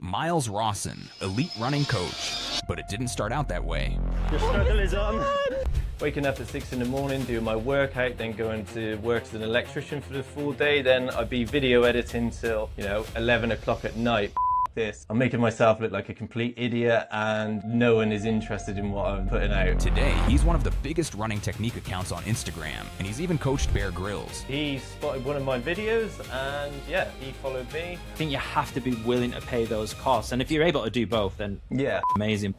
Myles Rawson, elite running coach. But it didn't start out that way. The struggle is on. Waking up at 6 in the morning, doing my workout, then going to work as an electrician for the full day, then I'd be video editing till, 11 o'clock at night. This. I'm making myself look like a complete idiot and no one is interested in what I'm putting out. Today, he's one of the biggest running technique accounts on Instagram, and he's even coached Bear Grylls. He spotted one of my videos and yeah, he followed me. I think you have to be willing to pay those costs, and if you're able to do both, then yeah, amazing.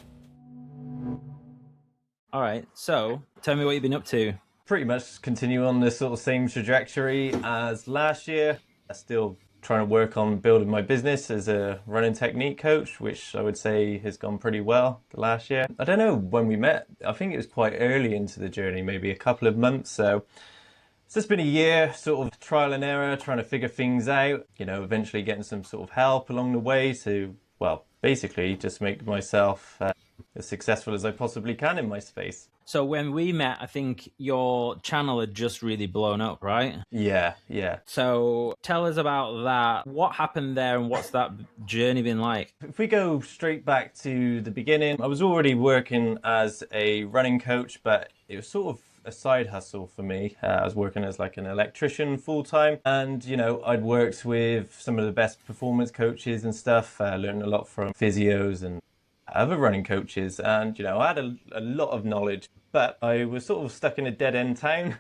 All right, so tell me what you've been up to. Pretty much continue on the sort of same trajectory as last year. I still trying to work on building my business as a running technique coach, which I would say has gone pretty well the last year. I don't know when we met. I think it was quite early into the journey, maybe a couple of months. So it's just been a year sort of trial and error, trying to figure things out, eventually getting some sort of help along the way to, well, basically just make myself as successful as I possibly can in my space. So when we met, I think your channel had just really blown up, right? Yeah. So tell us about that. What happened there and what's that journey been like? If we go straight back to the beginning, I was already working as a running coach, but it was sort of a side hustle for me. I was working as like an electrician full time, and I'd worked with some of the best performance coaches and stuff, learned a lot from physios and other running coaches, and I had a lot of knowledge, but I was sort of stuck in a dead-end town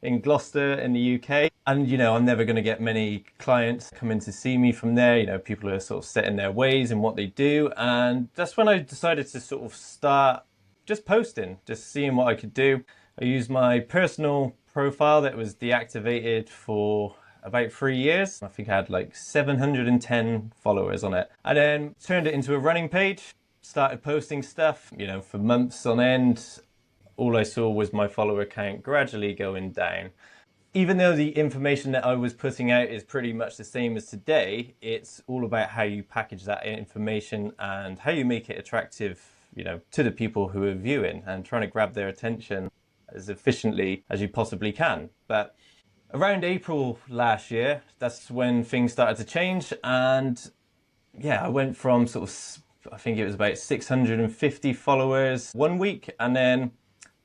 in Gloucester in the UK, and I'm never going to get many clients coming to see me from there. People are sort of set in their ways and what they do, and that's when I decided to sort of start just posting, just seeing what I could do. I used my personal profile that was deactivated for about 3 years. I think I had like 710 followers on it, and then turned it into a running page. Started posting stuff, for months on end. All I saw was my follower count gradually going down. Even though the information that I was putting out is pretty much the same as today, it's all about how you package that information and how you make it attractive, to the people who are viewing, and trying to grab their attention as efficiently as you possibly can. But around April last year, that's when things started to change, and yeah, I went from sort of, I think it was about 650 followers one week, and then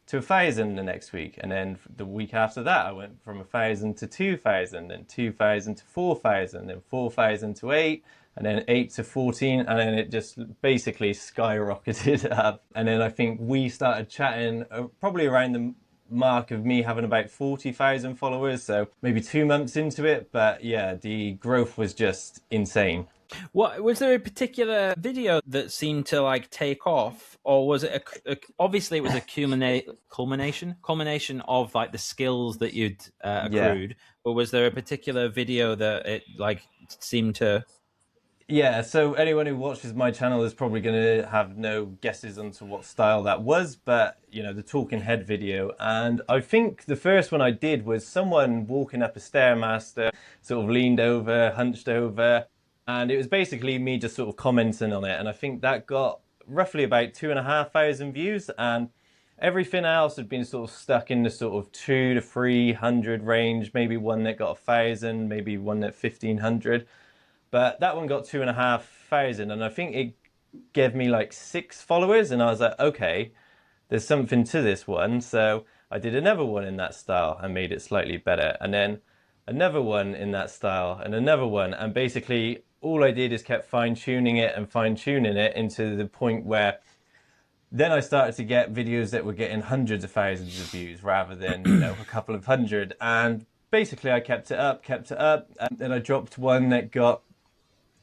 to 1,000 the next week, and then the week after that I went from 1,000 to 2,000, then 2,000 to 4,000, then 4,000 to 8, and then 8 to 14, and then it just basically skyrocketed up. And then I think we started chatting probably around the mark of me having about 40,000 followers, so maybe 2 months into it. But yeah, the growth was just insane. What was there a particular video that seemed to like take off, or was it obviously it was a culmination of like the skills that you'd accrued, yeah. Or was there a particular video that it like seemed to? Yeah, so anyone who watches my channel is probably going to have no guesses onto what style that was, but the talking head video. And I think the first one I did was someone walking up a Stairmaster, sort of leaned over, hunched over. And it was basically me just sort of commenting on it. And I think that got roughly about 2,500 views. And everything else had been sort of stuck in the sort of 200 to 300 range. Maybe one that got 1,000, maybe one that 1,500. But that one got 2,500. And I think it gave me like 6 followers. And I was like, okay, there's something to this one. So I did another one in that style and made it slightly better. And then another one in that style and another one. And basically all I did is kept fine-tuning it into the point where then I started to get videos that were getting hundreds of thousands of views rather than, a couple of hundred. And basically I kept it up. And then I dropped one that got,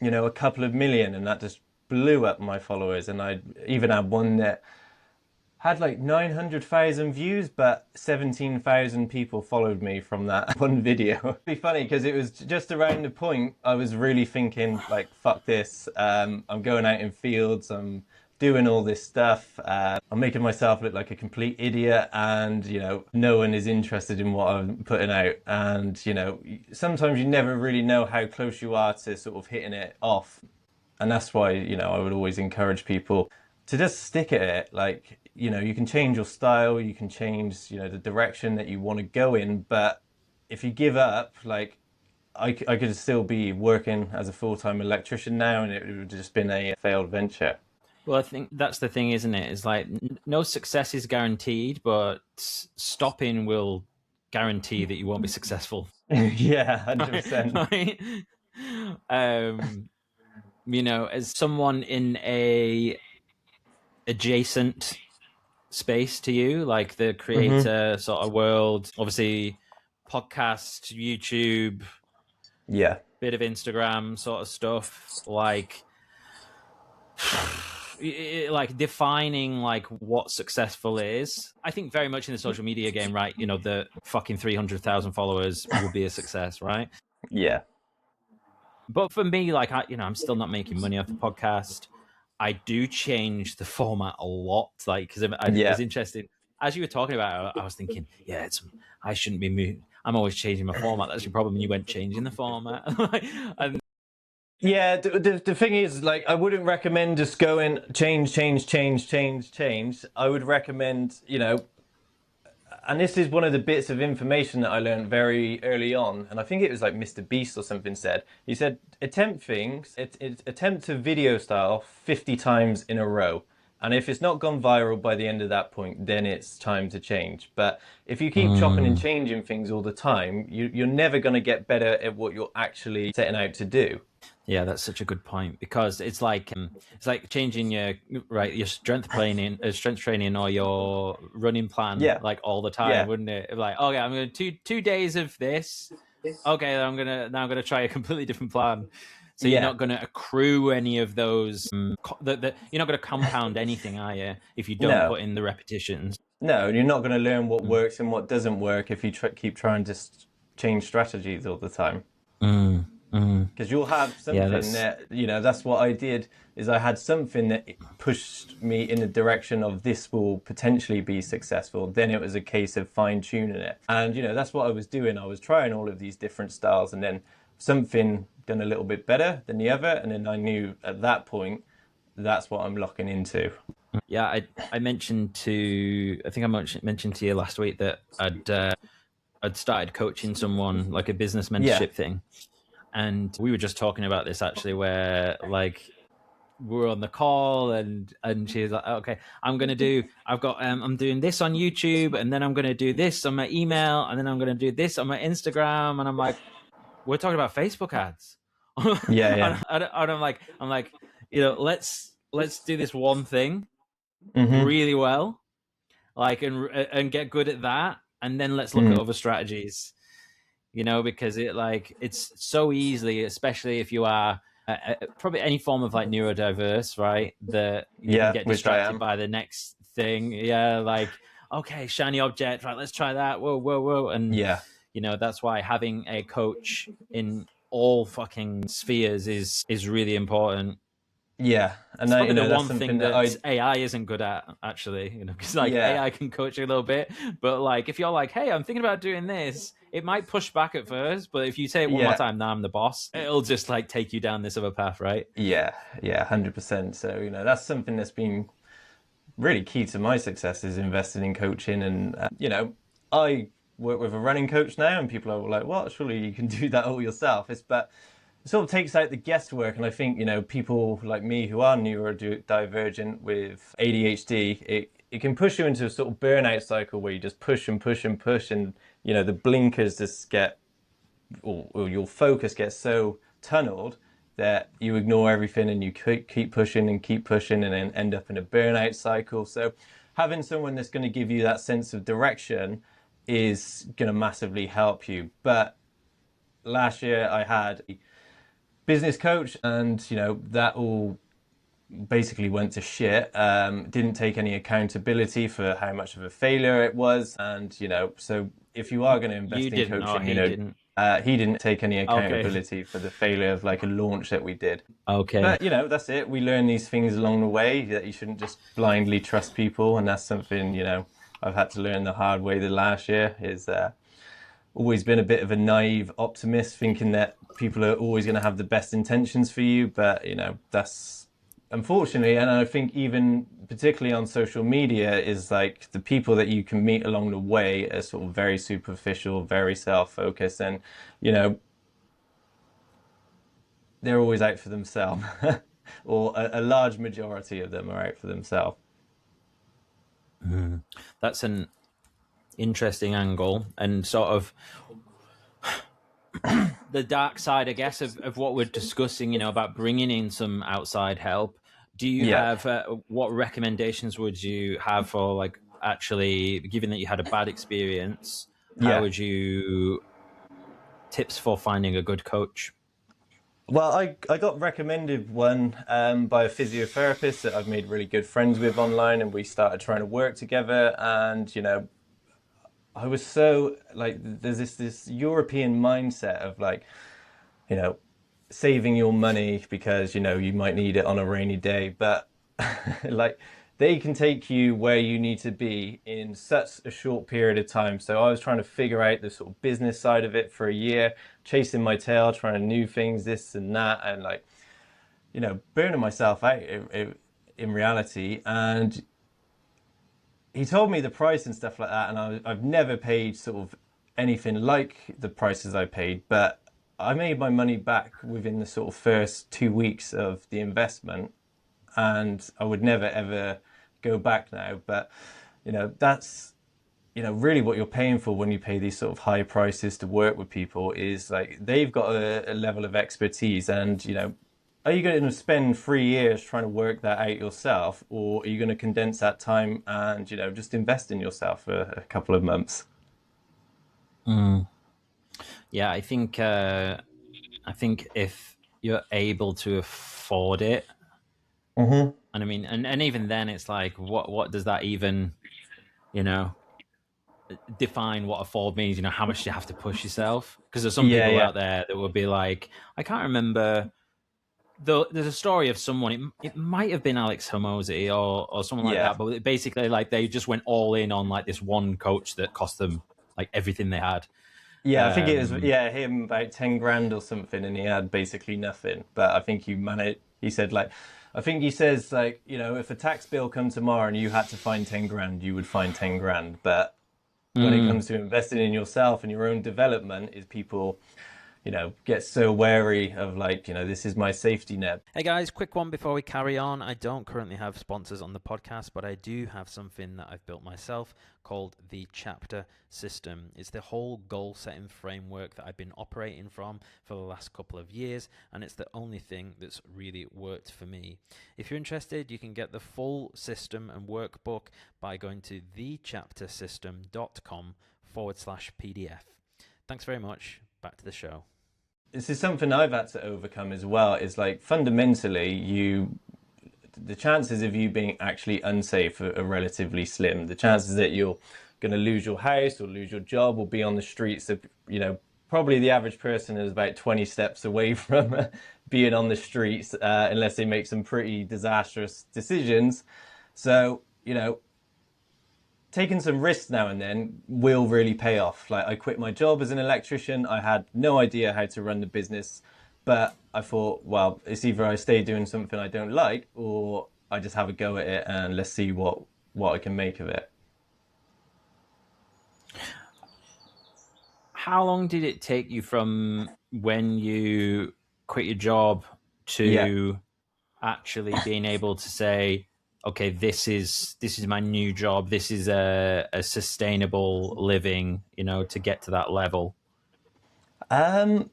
a couple of million, and that just blew up my followers. And I even had one that had like 900,000 views, but 17,000 people followed me from that one video. It'd be funny because it was just around the point I was really thinking like, fuck this, I'm going out in fields, I'm doing all this stuff, I'm making myself look like a complete idiot, and no one is interested in what I'm putting out. And sometimes you never really know how close you are to sort of hitting it off. And that's why, I would always encourage people to just stick at it. Like, you can change your style, you can change, the direction that you want to go in, but if you give up, like, I could still be working as a full-time electrician now, and it would have just been a failed venture. Well, I think that's the thing, isn't it? It's like no success is guaranteed, but stopping will guarantee that you won't be successful. Yeah, 100%. Right? As someone in a adjacent space to you, like the creator sort of world, obviously podcast, YouTube, Yeah, bit of Instagram sort of stuff, like defining like what successful is. I think very much in the social media game, right? The fucking 300,000 followers will be a success, right? yeah. But for me, like I'm still not making money off the podcast. I do change the format a lot, like because I was interested as you were talking about it, I was thinking, yeah, I shouldn't be moving. I'm always changing my format. That's your problem. You went changing the format. And yeah, the thing is, like, I wouldn't recommend just going change. I would recommend, and this is one of the bits of information that I learned very early on, and I think it was like Mr. Beast or something said. He said, attempt a video style 50 times in a row. And if it's not gone viral by the end of that point, then it's time to change. But if you keep chopping and changing things all the time, you're never going to get better at what you're actually setting out to do. Yeah, that's such a good point, because it's like changing your strength training or your running plan like all the time, wouldn't it? Like, okay, I'm going to 2 days of this. Okay, I'm gonna try a completely different plan. So you're not going to accrue any of those. You're not going to compound anything, are you? If you don't put in the repetitions. No, you're not going to learn what works and what doesn't work if you keep trying to change strategies all the time. Because you'll have something that, that's what I did, is I had something that pushed me in the direction of this will potentially be successful. Then it was a case of fine tuning it. And, that's what I was doing. I was trying all of these different styles, and then something done a little bit better than the other. And then I knew at that point, that's what I'm locking into. Yeah, I mentioned to you last week that I'd started coaching someone, like a business mentorship thing. And we were just talking about this actually, where like we were on the call and she was like, okay, I'm doing this on YouTube, and then I'm going to do this on my email, and then I'm going to do this on my Instagram. And I'm like, we're talking about Facebook ads. Yeah. And I'm like, let's do this one thing really well, like, and get good at that. And then let's look at other strategies. Because it's so easily, especially if you are probably any form of like neurodiverse, right? That you can get distracted by the next thing. Yeah, like, okay, shiny object, right? Let's try that. Whoa, and that's why having a coach in all fucking spheres is really important. Yeah, and it's probably the one thing that AI isn't good at, actually. Because AI can coach you a little bit, but like if you're like, hey, I'm thinking about doing this, it might push back at first, but if you say it one more time, now I'm the boss, it'll just like take you down this other path, right? Yeah, 100%. So that's something that's been really key to my success, is investing in coaching. And I work with a running coach now, and people are like, what? Surely you can do that all yourself. But it sort of takes out the guesswork. And I think, people like me who are neurodivergent with ADHD, it can push you into a sort of burnout cycle where you just push and push and push, and, the blinkers just get, or your focus gets so tunneled that you ignore everything and you keep pushing and then end up in a burnout cycle. So having someone that's going to give you that sense of direction is going to massively help you. But last year I had a business coach, and that all basically went to shit. Didn't take any accountability for how much of a failure it was. And so if you are going to invest in coaching, he didn't take any accountability for the failure of like a launch that we did. But that's it. We learn these things along the way, that you shouldn't just blindly trust people. And that's something I've had to learn the hard way the last year. Is always been a bit of a naive optimist, thinking that people are always going to have the best intentions for you. But that's unfortunately, and I think even particularly on social media, is like the people that you can meet along the way are sort of very superficial, very self-focused. And they're always out for themselves, or a large majority of them are out for themselves. That's an interesting angle, and sort of the dark side, I guess, of what we're discussing, about bringing in some outside help. Do you Yeah. have what recommendations would you have for, like, actually, given that you had a bad experience, how would you tips for finding a good coach? Well, I got recommended one by a physiotherapist that I've made really good friends with online, and we started trying to work together. And I was so like, there's this European mindset of like, saving your money because you might need it on a rainy day, but like they can take you where you need to be in such a short period of time. So I was trying to figure out the sort of business side of it for a year, chasing my tail, trying new things, this and that, and like burning myself out in reality. And he told me the price and stuff like that, and I've never paid sort of anything like the prices I paid, but I made my money back within the sort of first 2 weeks of the investment, and I would never ever go back now. But that's really what you're paying for when you pay these sort of high prices to work with people, is like they've got a level of expertise, and are you going to spend 3 years trying to work that out yourself, or are you going to condense that time and just invest in yourself for a couple of months? Yeah, I think if you're able to afford it, and I mean, and even then, it's like, what does that even, define what afford means? How much do you have to push yourself? Because there's some Yeah, people yeah, out there that would be like, I can't remember. Though there's a story of someone. It might have been Alex Hormozi or someone like yeah. that. But basically, like, they just went all in on like this one coach that cost them like everything they had. Yeah, I think it was Um, him about 10 grand or something, and he had basically nothing. But I think you managed. He said like, I think he says like, if a tax bill come tomorrow and you had to find 10 grand, you would find 10 grand. But when it comes to investing in yourself and your own development, is people get so wary of like, this is my safety net. Hey guys, quick one before we carry on. I don't currently have sponsors on the podcast, but I do have something that I've built myself called the Chapter System. It's the whole goal setting framework that I've been operating from for the last couple of years, and it's the only thing that's really worked for me. If you're interested, you can get the full system and workbook by going to thechaptersystem.com/PDF. Thanks very much. Back to the show. This is something I've had to overcome as well, is like fundamentally the chances of you being actually unsafe are relatively slim. The chances that you're going to lose your house or lose your job or be on the streets of, probably the average person is about 20 steps away from being on the streets, unless they make some pretty disastrous decisions. So, taking some risks now and then will really pay off. Like, I quit my job as an electrician. I had no idea how to run the business, but I thought, well, it's either I stay doing something I don't like, or I just have a go at it and let's see what I can make of it. How long did it take you from when you quit your job to actually being able to say, okay, this is my new job, this is a sustainable living, to get to that level? I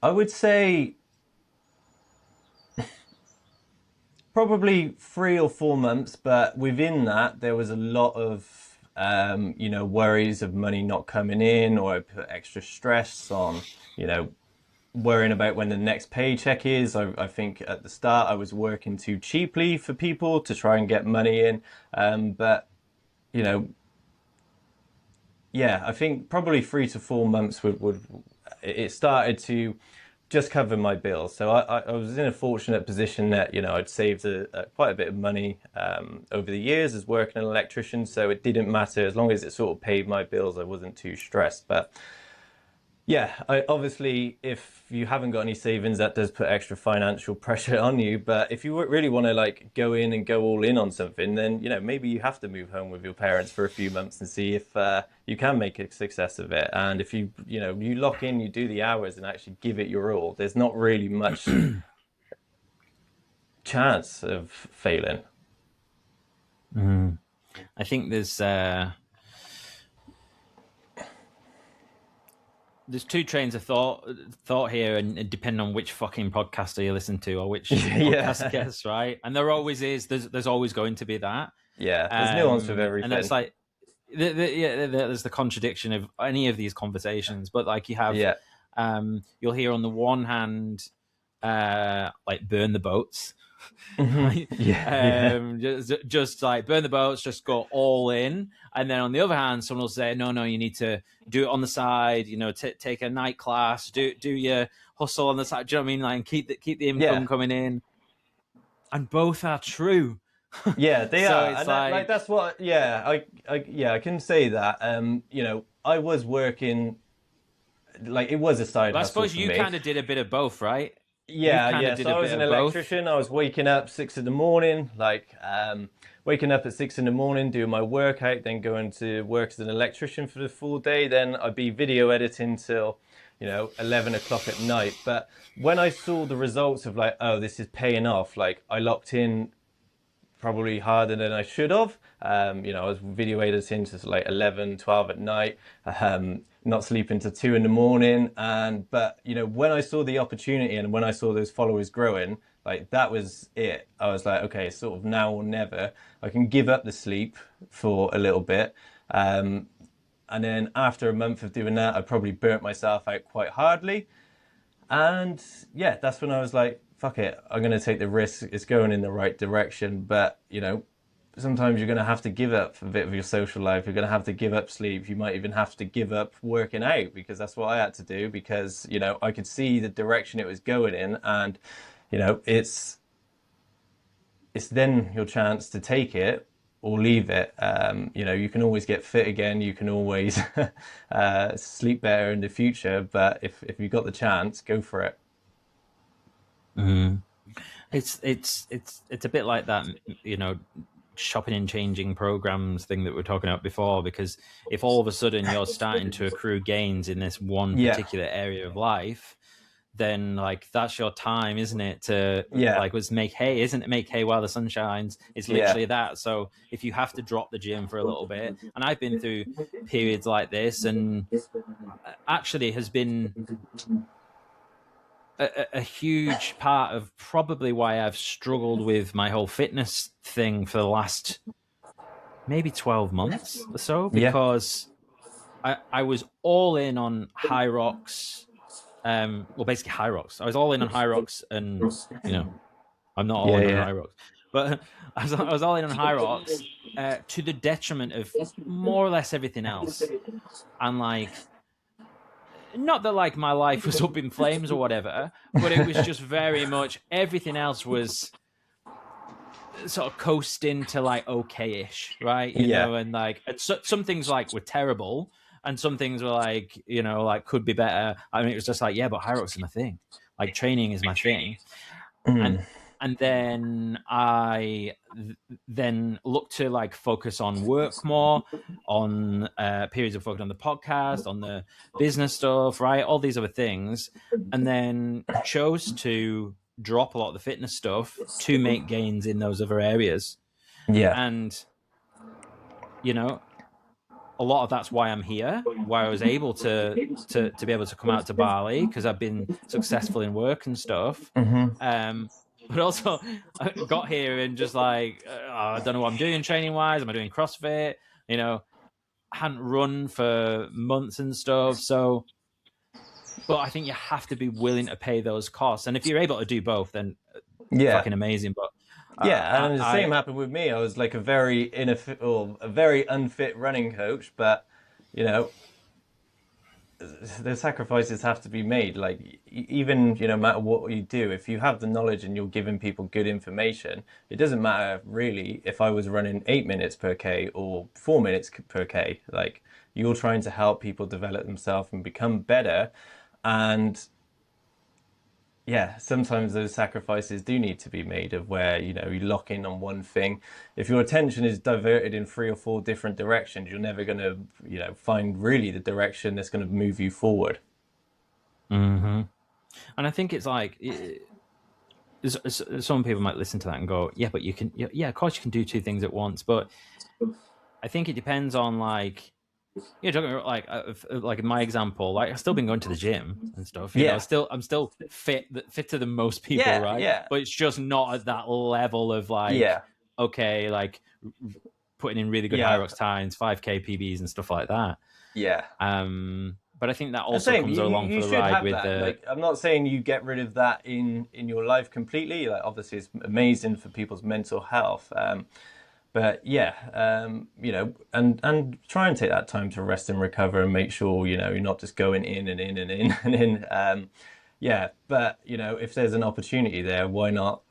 would say probably 3 or 4 months, but within that there was a lot of worries of money not coming in, or I put extra stress on worrying about when the next paycheck is. I think at the start I was working too cheaply for people to try and get money in, but I think probably 3 to 4 months would it started to just cover my bills. So I was in a fortunate position that I'd saved quite a bit of money over the years as working an electrician, so it didn't matter as long as it sort of paid my bills. I wasn't too stressed. But Yeah, obviously, if you haven't got any savings, that does put extra financial pressure on you. But if you really want to like go in and go all in on something, then maybe you have to move home with your parents for a few months and see if you can make a success of it. And if you lock in, you do the hours and actually give it your all, there's not really much chance of failing. I think there's two trains of thought here, and depending on which fucking podcaster you listen to or which podcast guest, right? And there always is. There's always going to be that. Yeah, there's nuance with everything, and that's like, there's the contradiction of any of these conversations. But like you have, you'll hear on the one hand, like burn the boats. Right? Just like burn the boats, just go all in. And then on the other hand, someone will say, no, you need to do it on the side, take a night class, do your hustle on the side. Do you know what I mean? Like, keep the income coming in. And both are true. Yeah, they are. And like that's what. Yeah, I can say that. I was working, like it was a side hustle. I suppose you kind of did a bit of both, right? Yeah. So I was an electrician. I was waking up 6 in the morning, waking up at 6 in the morning, doing my workout, then going to work as an electrician for the full day. Then I'd be video editing till 11 o'clock at night. But when I saw the results of like, oh, this is paying off, like I locked in probably harder than I should have. I was video editing to like 11, 12 at night, not sleeping till 2 in the morning. But when I saw the opportunity and when I saw those followers growing, like that was it. I was like, okay, sort of now or never. I can give up the sleep for a little bit. And then after a month of doing that, I probably burnt myself out quite hardly. And yeah, that's when I was like, fuck it, I'm going to take the risk. It's going in the right direction. But, sometimes you're going to have to give up a bit of your social life. You're going to have to give up sleep. You might even have to give up working out, because that's what I had to do, because, I could see the direction it was going in. And, it's then your chance to take it or leave it. You can always get fit again. You can always sleep better in the future. But if you've got the chance, go for it. Mm-hmm. It's a bit like that, shopping and changing programs thing that we were talking about before, because if all of a sudden you're starting to accrue gains in this one particular area of life, then like that's your time, isn't it, to like was make hay, isn't it? Make hay while the sun shines. It's literally that. So if you have to drop the gym for a little bit, and I've been through periods like this, and actually has been a huge part of probably why I've struggled with my whole fitness thing for the last maybe 12 months or so, because I was all in on HYROX. Basically HYROX. I was all in on HYROX, and I'm not all in on HYROX, but I was all in on HYROX to the detriment of more or less everything else. And like, not that like my life was up in flames or whatever, but it was just very much everything else was sort of coasting to like okay-ish, right? You know, and like some things like were terrible, and some things were like like could be better. I mean, it was just like, yeah, but HYROX is my thing. Like training is my thing, and then I then look to like focus on work more, on periods of focus on the podcast, on the business stuff, right? All these other things, and then chose to drop a lot of the fitness stuff to make gains in those other areas. And a lot of that's why I'm here, why I was able to be able to come out to Bali, because I've been successful in work and stuff. But also I got here and just like, I don't know what I'm doing training wise. Am I doing CrossFit? I hadn't run for months and stuff. So, but I think you have to be willing to pay those costs. And if you're able to do both, then fucking amazing. But and the same happened with me. I was like a very unfit running coach, but the sacrifices have to be made. Like even no matter what you do, if you have the knowledge and you're giving people good information, it doesn't matter really if I was running 8 minutes per K or 4 minutes per K. Like you're trying to help people develop themselves and become better. And yeah, sometimes those sacrifices do need to be made, of where, you lock in on one thing. If your attention is diverted in 3 or 4 different directions, you're never going to, find really the direction that's going to move you forward. Mm-hmm. And I think it's like, some people might listen to that and go, yeah, but you can, yeah, of course you can do 2 things at once. But I think it depends on, like, talking about, like in my example, like I've still been going to the gym and stuff. Yeah. I'm still fitter than most people, Yeah, right? yeah. But it's just not at that level of like, Yeah. okay, like putting in really good Yeah. HYROX times, 5K PBs and stuff like that. Yeah. But I think that also comes along for the ride with the. Like, I'm not saying you get rid of that in your life completely. Like, obviously, it's amazing for people's mental health. But yeah, and try and take that time to rest and recover and make sure, you're not just going in and in and in and in. Yeah, but if there's an opportunity there, why not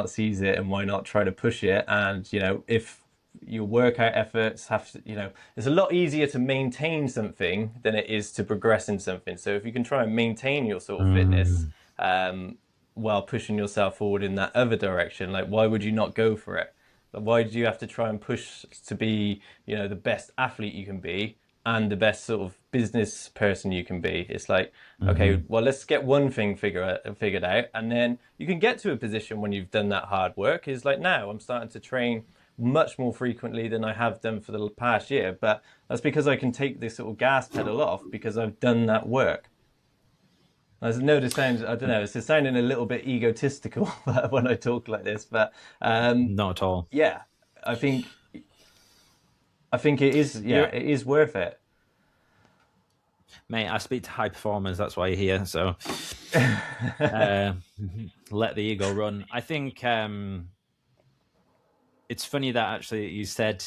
seize it, and why not try to push it? And if your workout efforts have to, it's a lot easier to maintain something than it is to progress in something. So if you can try and maintain your sort of fitness while pushing yourself forward in that other direction, like, why would you not go for it? Why do you have to try and push to be, the best athlete you can be and the best sort of business person you can be? It's like, okay, well, let's get one thing figured out, and then you can get to a position when you've done that hard work. Is like, now I'm starting to train much more frequently than I have done for the past year, but that's because I can take this sort of gas pedal off because I've done that work. I know this sounds, I don't know, it's sounding a little bit egotistical when I talk like this, but not at all. Yeah, I think it is. Yeah, it is worth it. Mate, I speak to high performers. That's why you're here. So let the ego run. I think it's funny that actually you said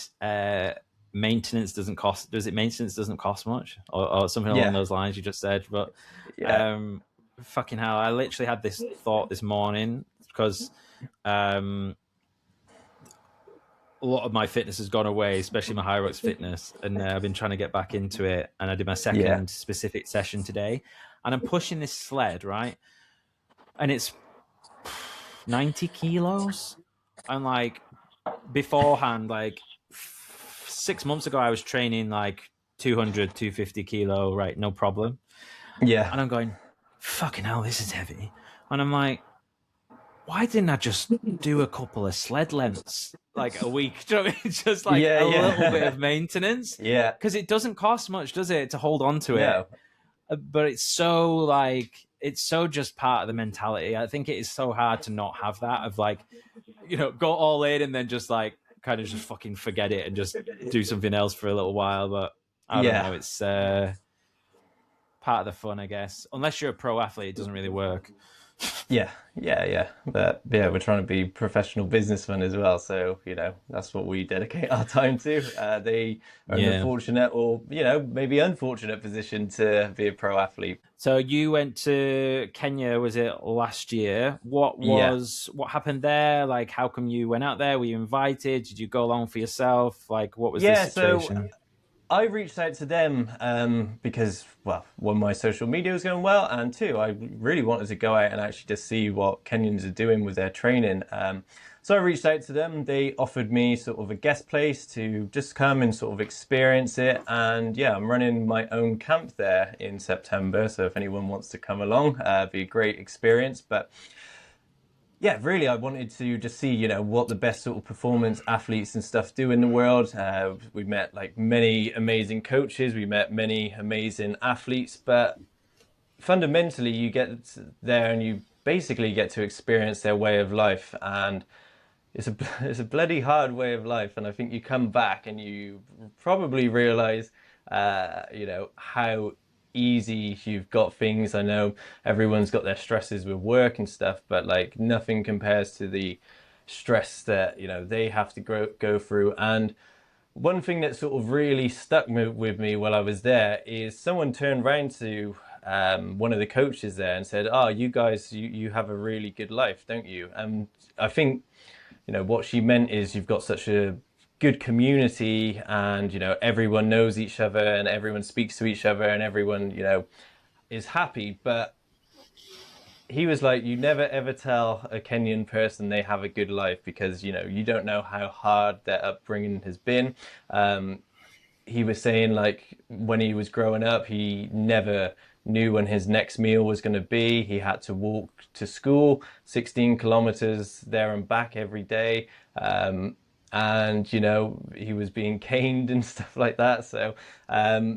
maintenance doesn't cost. Maintenance doesn't cost much, or something along those lines you just said. But fucking hell, I literally had this thought this morning because a lot of my fitness has gone away, especially my HYROX fitness, and I've been trying to get back into it. And I did my second specific session today, and I'm pushing this sled, right? And it's 90 kilos. And like beforehand, like 6 months ago, I was training like 200, 250 kilo, right? No problem. Yeah. And I'm going, fucking hell, this is heavy. And I'm like, why didn't I just do a couple of sled lengths like a week? Do you know what I mean? Just like a little bit of maintenance. Yeah. Because it doesn't cost much, does it, to hold on to it? But it's so just part of the mentality. I think it is so hard to not have that, of like, go all in and then just like kind of just fucking forget it and just do something else for a little while. But I don't know. It's part of the fun, I guess. Unless you're a pro athlete, it doesn't really work. Yeah. But yeah, we're trying to be professional businessmen as well. So, that's what we dedicate our time to. They are in a fortunate or, maybe unfortunate position to be a pro athlete. So you went to Kenya, was it last year? What happened there? Like, how come you went out there? Were you invited? Did you go along for yourself? Like, what was the situation? So I reached out to them because, well, one, my social media was going well, and two, I really wanted to go out and actually just see what Kenyans are doing with their training. So I reached out to them. They offered me sort of a guest place to just come and sort of experience it. And yeah, I'm running my own camp there in September. So if anyone wants to come along, it'd be a great experience. But yeah, really, I wanted to just see, what the best sort of performance athletes and stuff do in the world. We met like many amazing coaches. We met many amazing athletes. But fundamentally, you get there and you basically get to experience their way of life. And it's a bloody hard way of life. And I think you come back and you probably realize, how easy you've got things. I know everyone's got their stresses with work and stuff, but like nothing compares to the stress that they have to go through. And one thing that sort of really stuck with me while I was there is someone turned around to one of the coaches there and said, "Oh, you guys, you have a really good life, don't you?" And I think what she meant is you've got such a good community, and everyone knows each other and everyone speaks to each other and everyone is happy. But he was like, you never ever tell a Kenyan person they have a good life, because you don't know how hard their upbringing has been. He was saying, like, when he was growing up, he never knew when his next meal was going to be. He had to walk to school 16 kilometers there and back every day. And he was being caned and stuff like that. So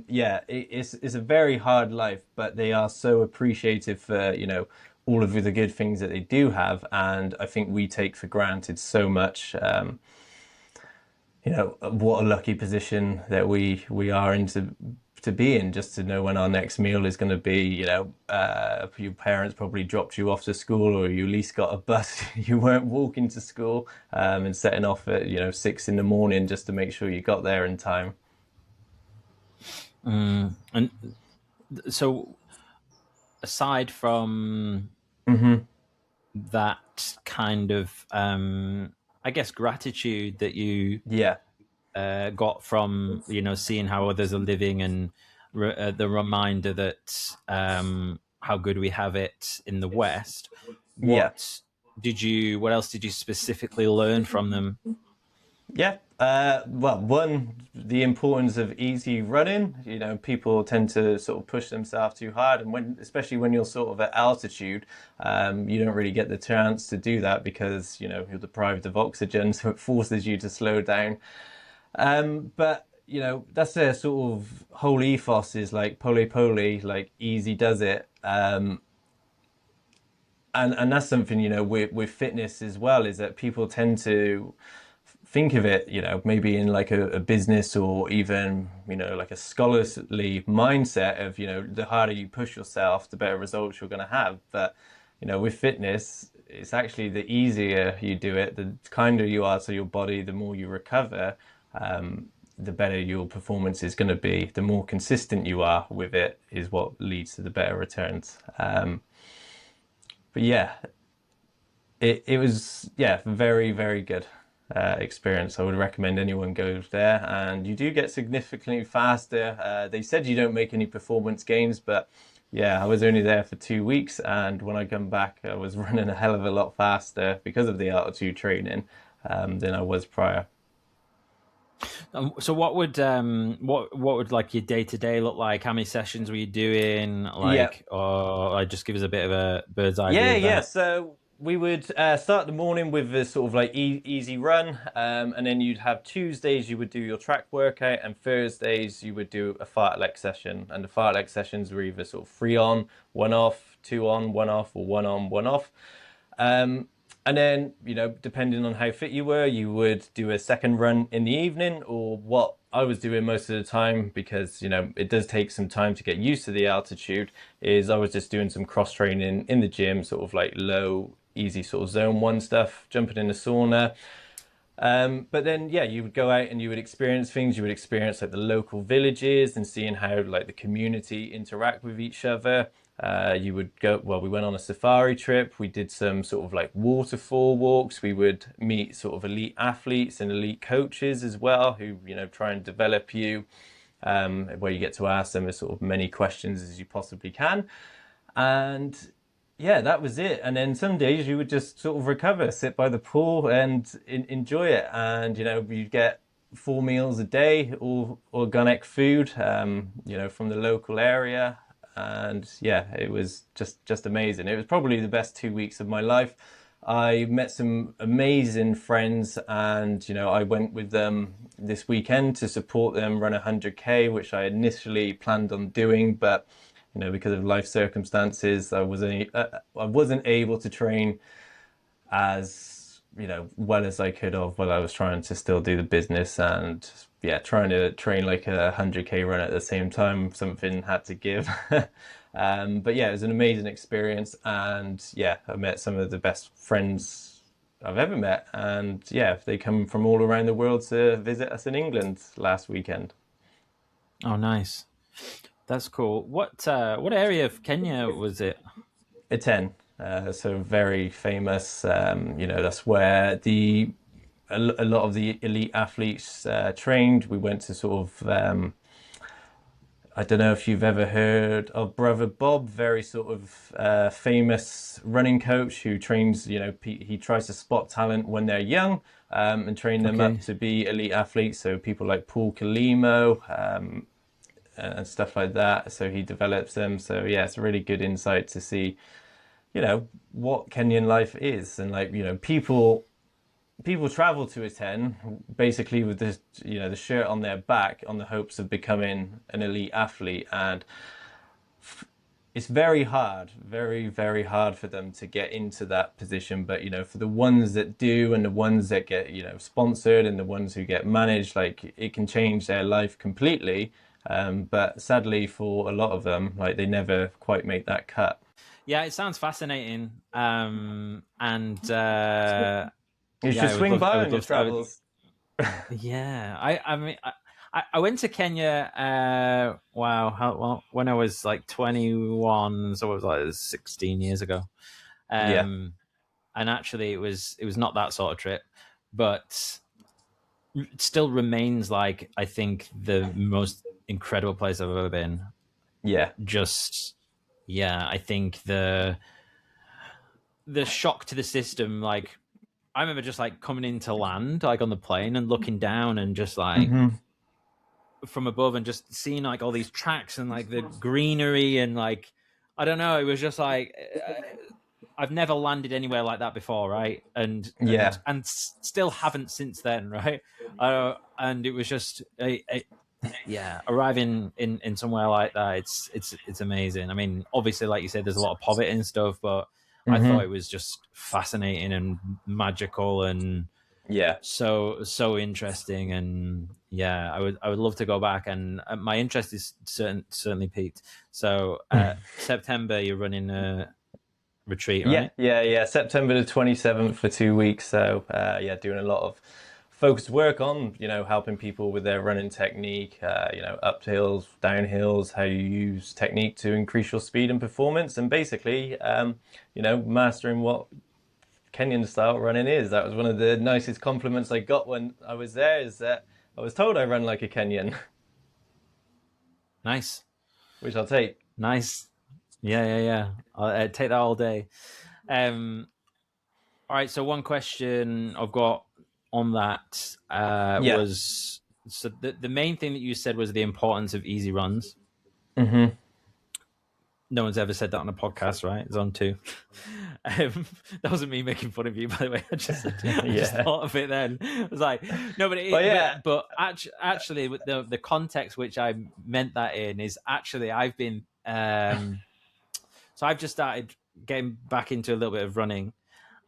yeah, it's a very hard life, but they are so appreciative for all of the good things that they do have, and I think we take for granted so much. What a lucky position that we are in to be in, just to know when our next meal is going to be. Your parents probably dropped you off to school, or you at least got a bus. You weren't walking to school and setting off at 6 a.m. just to make sure you got there in time. And so, aside from that kind of, I guess, gratitude that you got from seeing how others are living, and the reminder that how good we have it in the West, what else did you specifically learn from them? Well, one, the importance of easy running. People tend to sort of push themselves too hard, and especially when you're sort of at altitude, you don't really get the chance to do that, because you're deprived of oxygen, so it forces you to slow down. But that's their sort of whole ethos, is like pole pole, like easy does it. And that's something with fitness as well, is that people tend to think of it, maybe in like a business, or even, like a scholarly mindset of, the harder you push yourself, the better results you're going to have. But, with fitness, it's actually the easier you do it, the kinder you are to your body, the more you recover, the better your performance is going to be. The more consistent you are with it is what leads to the better returns. But yeah, it was, very, very good experience. I would recommend anyone goes there, and you do get significantly faster. They said you don't make any performance gains, but yeah, I was only there for 2 weeks, and when I come back, I was running a hell of a lot faster because of the altitude training than I was prior. So what would like your day-to-day look like? How many sessions were you doing? Or just give us a bit of a bird's eye view of that. So we would start the morning with a sort of like easy run, and then you'd have Tuesdays you would do your track workout, and Thursdays you would do a fartlek session. And the fartlek sessions were either sort of 3 on, 1 off, 2 on, 1 off, or 1 on, 1 off. And then, depending on how fit you were, you would do a second run in the evening, or what I was doing most of the time, because, it does take some time to get used to the altitude, is I was just doing some cross training in the gym, sort of like low, easy sort of zone 1 stuff, jumping in the sauna. But then, you would go out and you would experience things. You would experience like the local villages and seeing how like the community interact with each other. You would go, we went on a safari trip. We did some sort of like waterfall walks. We would meet sort of elite athletes and elite coaches as well, who, try and develop you, where you get to ask them as sort of many questions as you possibly can. And that was it. And then some days you would just sort of recover, sit by the pool and enjoy it. And, you'd get 4 meals a day, all organic food, from the local area. And it was just amazing. It was probably the best 2 weeks of my life. I met some amazing friends, and I went with them this weekend to support them run 100k, which I initially planned on doing, but because of life circumstances, I wasn't able to train as well as I could have while I was trying to still do the business, and trying to train like a 100k run at the same time, something had to give. But it was an amazing experience, and I met some of the best friends I've ever met, and they come from all around the world to visit us in England last weekend. Oh, nice. That's cool. What area of Kenya was it? Iten, so very famous. That's where the a lot of the elite athletes trained. We went to sort of I don't know if you've ever heard of Brother Bob, very sort of famous running coach who trains, he tries to spot talent when they're young and train them up Okay. to be elite athletes. So people like Paul Kalimo and stuff like that. So he develops them. So yeah, it's a really good insight to see, what Kenyan life is. And like, people travel to attend basically with this, the shirt on their back on the hopes of becoming an elite athlete. And it's very hard, very, very hard for them to get into that position. But, for the ones that do and the ones that get, sponsored and the ones who get managed, like it can change their life completely. But sadly for a lot of them, like they never quite make that cut. Yeah, it sounds fascinating. And You should swing by on your travels. Yeah, I mean, I went to Kenya. Wow, when I was like 21, so it was like 16 years ago. Yeah. And actually, it was not that sort of trip, but it still remains like I think the most incredible place I've ever been. Yeah. I think the shock to the system, like I remember just like coming into land, like on the plane and looking down and just like from above and just seeing like all these tracks and like the greenery and like, I don't know, it was just like, I've never landed anywhere like that before. Right. And still haven't since then. Right. And it was just, arriving in somewhere like that, it's amazing. I mean, obviously, like you said, there's a lot of poverty and stuff, but I thought it was just fascinating and magical and so interesting. And I would love to go back, and my interest is certainly peaked. So September you're running a retreat, right? Yeah. September the 27th for 2 weeks. So doing a lot of focused work on helping people with their running technique, up hills, down hills, how you use technique to increase your speed and performance, and basically mastering what Kenyan style running is. That was one of the nicest compliments I got when I was there, is that I was told I run like a Kenyan. Nice. Which I'll take. Nice. Yeah. I'll take that all day. All right, so one question I've got on that was, so the main thing that you said was the importance of easy runs. No one's ever said that on a podcast, right? It's on two. That wasn't me making fun of you, by the way. I just thought of it then. I was like, no, but actually, the context which I meant that in is actually I've been so I've just started getting back into a little bit of running,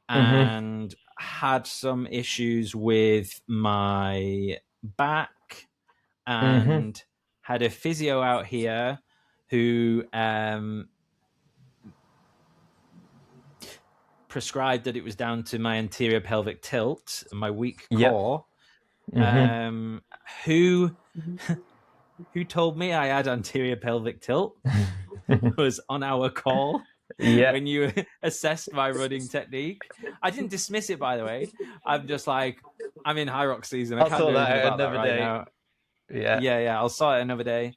and had some issues with my back, and had a physio out here who prescribed that it was down to my anterior pelvic tilt and my weak core. Who told me I had anterior pelvic tilt was on our call when you assessed my running technique. I didn't dismiss it, by the way. I'm just like, I'm in HYROX season. I can't do anything about that right now. Yeah. I'll sort it another day.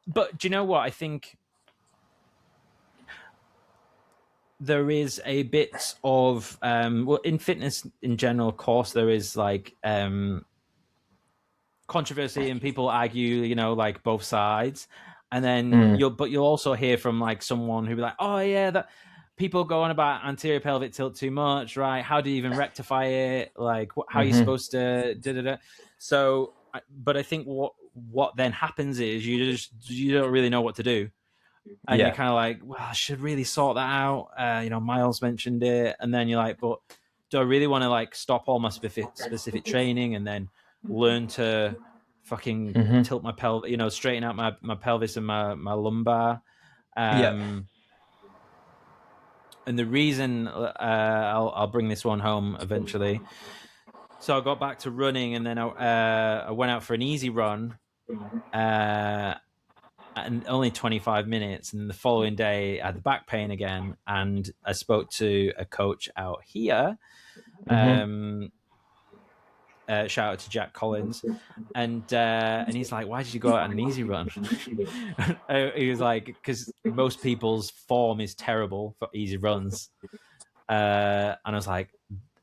But do you know what? I think there is a bit of in fitness in general, of course, there is like controversy and people argue, like both sides, and then you'll also hear from like someone who be like, oh yeah, that people go on about anterior pelvic tilt too much, right? How do you even rectify it? Like, how are you supposed to? So, but I think what then happens is you don't really know what to do, and you're kind of like, well, I should really sort that out. Myles mentioned it, and then you're like, but do I really want to like stop all my specific training and then learn to fucking tilt my pelvis, straighten out my pelvis and my lumbar? And the reason I'll bring this one home eventually. So I got back to running, and then I went out for an easy run, and only 25 minutes. And the following day, I had the back pain again, and I spoke to a coach out here, Shout out to Jack Collins, and he's like, "Why did you go out on an easy run?" He was like, "Because most people's form is terrible for easy runs," and I was like,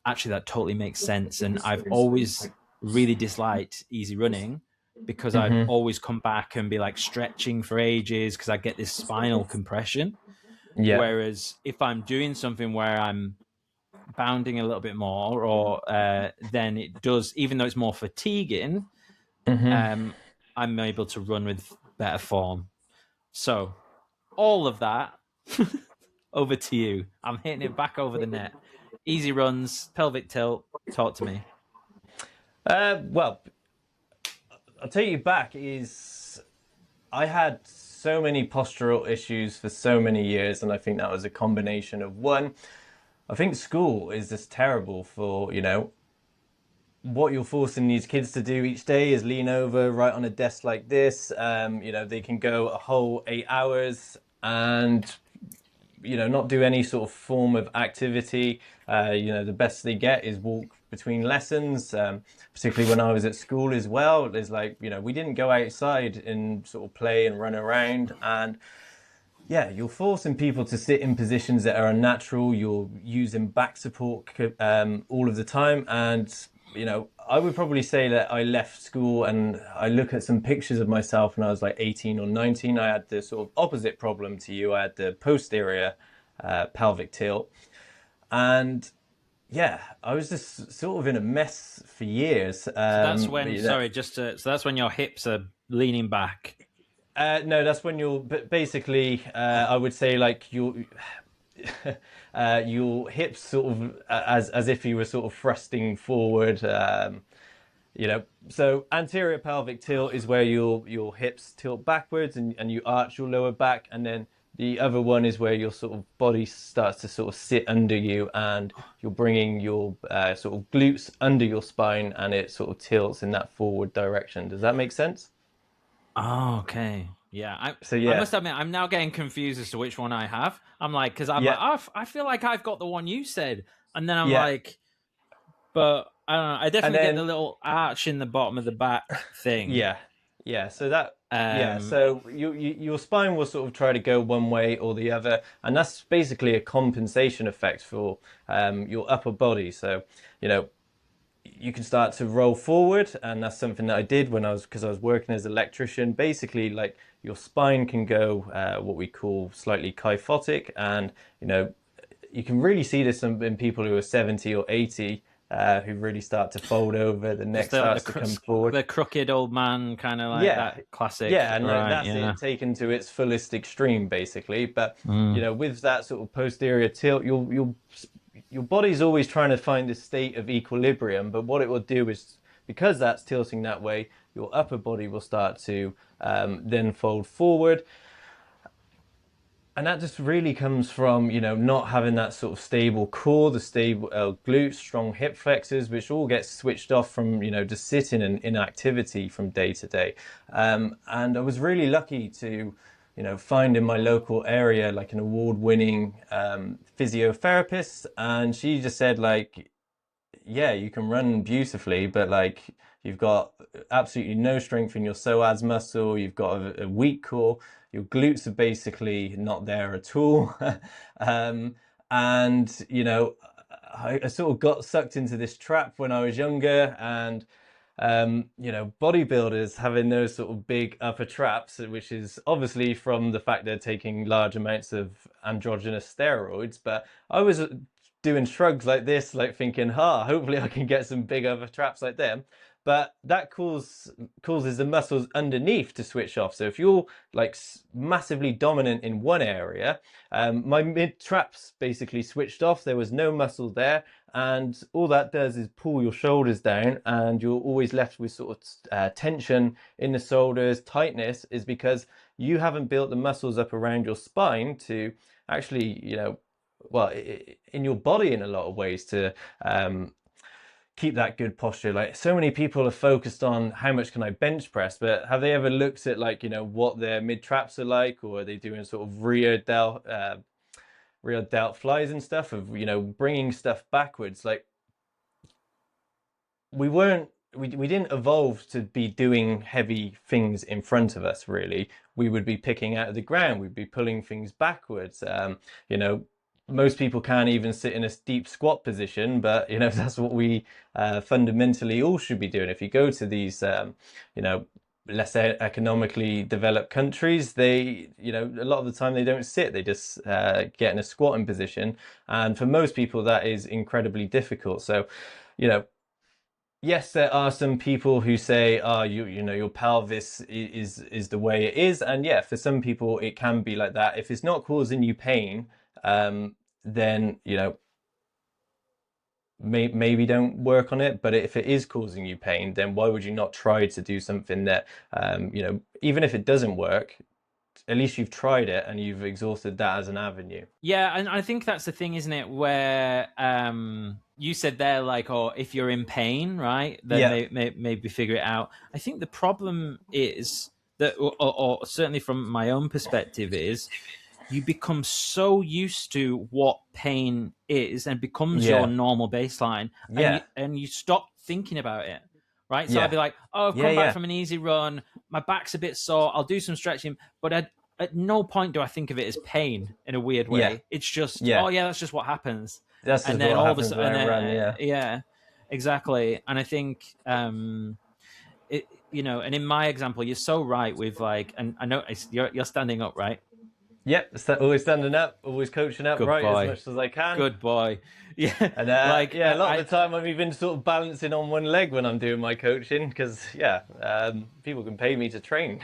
"Actually, that totally makes sense." And I've always really disliked easy running because I've always come back and be like stretching for ages because I get this spinal compression. Yeah. Whereas if I'm doing something where I'm bounding a little bit more, or then it does, even though it's more fatiguing, I'm able to run with better form. So all of that, over to you. I'm hitting it back over the net. Easy runs, pelvic tilt. Talk to me. Well, I'll take you back. I had so many postural issues for so many years, and I think that was a combination of one. I think school is just terrible for, what you're forcing these kids to do each day is lean over right on a desk like this. They can go a whole 8 hours and, not do any sort of form of activity. The best they get is walk between lessons, particularly when I was at school as well. There's we didn't go outside and sort of play and run around. And yeah, you're forcing people to sit in positions that are unnatural. You're using back support all of the time. And, I would probably say that I left school and I look at some pictures of myself when I was like 18 or 19. I had the sort of opposite problem to you. I had the posterior pelvic tilt. And yeah, I was just sort of in a mess for years. So that's when, so that's when your hips are leaning back. No, that's when you're basically, I would say like your hips sort of as if you were sort of thrusting forward. So anterior pelvic tilt is where your hips tilt backwards and you arch your lower back, and then the other one is where your sort of body starts to sort of sit under you, and you're bringing your sort of glutes under your spine, and it sort of tilts in that forward direction. Does that make sense? Oh, okay. Yeah. I must admit, I'm now getting confused as to which one I have. I'm like, because I'm like, oh, I feel like I've got the one you said. And then I'm like, but I don't know. I definitely get the little arch in the bottom of the back thing. Yeah. So that, so your spine will sort of try to go one way or the other. And that's basically a compensation effect for your upper body. So, you can start to roll forward, and that's something that I did because I was working as an electrician. Basically, like your spine can go what we call slightly kyphotic, and you can really see this in people who are 70 or 80 who really start to fold over. The neck starts to come forward. The crooked old man kind of like that classic. Yeah, and that's it taken to its fullest extreme, basically. But with that sort of posterior tilt, your body's always trying to find this state of equilibrium, but what it will do is, because that's tilting that way, your upper body will start to then fold forward. And that just really comes from, not having that sort of stable core, the stable glutes, strong hip flexors, which all get switched off from, just sitting in inactivity from day to day. And I was really lucky to find in my local area like an award-winning physiotherapist, and she just said yeah, you can run beautifully, but you've got absolutely no strength in your psoas muscle, you've got a weak core, your glutes are basically not there at all. And I sort of got sucked into this trap when I was younger, and bodybuilders having those sort of big upper traps, which is obviously from the fact they're taking large amounts of androgynous steroids. But I was doing shrugs like this, like thinking, hopefully I can get some big upper traps like them. But that causes the muscles underneath to switch off. So if you're massively dominant in one area, my mid traps basically switched off. There was no muscle there. And all that does is pull your shoulders down, and you're always left with sort of tension in the shoulders. Tightness is because you haven't built the muscles up around your spine to actually, in your body in a lot of ways to keep that good posture. Like, so many people are focused on how much can I bench press, but have they ever looked at what their mid traps are like, or are they doing sort of rear delt flies and stuff of bringing stuff backwards? Like, we didn't evolve to be doing heavy things in front of us, really. We would be picking out of the ground, we'd be pulling things backwards. You know, most people can't even sit in a deep squat position, but you know, that's what we fundamentally all should be doing. If you go to these you know, less economically developed countries, they, you know, a lot of the time they don't sit, they just get in a squatting position, and for most people that is incredibly difficult. So, you know, yes, there are some people who say, "Oh, you know, your pelvis is the way it is," and yeah, for some people it can be like that. If it's not causing you pain, then you know, maybe don't work on it. But if it is causing you pain, then why would you not try to do something that, you know, even if it doesn't work, at least you've tried it and you've exhausted that as an avenue. Yeah, and I think that's the thing, isn't it? Where you said there, like, oh, if you're in pain, right, then Yeah. maybe figure it out. I think the problem is that, or certainly from my own perspective, is you become so used to what pain is and becomes your Yeah. normal baseline, Yeah. and you stop thinking about it, right? So I'd Yeah. be like, oh, I've Yeah. come back Yeah. from an easy run, my back's a bit sore, I'll do some stretching, but at no point do I think of it as pain in a weird Yeah. way. It's just, Yeah. oh yeah, that's just what happens. That's And just then what all of a happens when sudden, I run. Yeah. yeah, exactly. And I think, it, you know, and in my example, you're so right with like, and I know you're standing up, right? Yep, always standing up, always coaching Good upright as boy. much as I can. Good boy. Yeah, And like yeah, a lot of the time I'm even sort of balancing on one leg when I'm doing my coaching because yeah, people can pay me to train.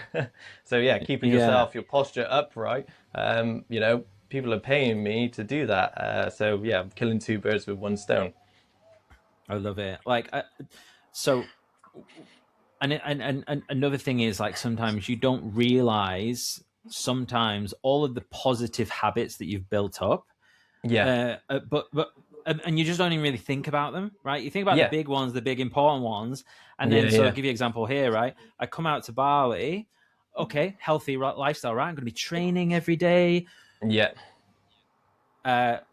So yeah, keeping yeah, yourself, your posture upright. You know, people are paying me to do that. So yeah, I'm killing two birds with one stone. I love it. Like, so, and another thing is like sometimes you don't realize sometimes all of the positive habits that you've built up, Yeah, but and you just don't even really think about them, right? You think about the yeah, big ones, the big important ones, and yeah, then so I'll yeah, give you an example here, right? I come out to Bali, okay, healthy lifestyle, right? I'm going to be training every day. yeah.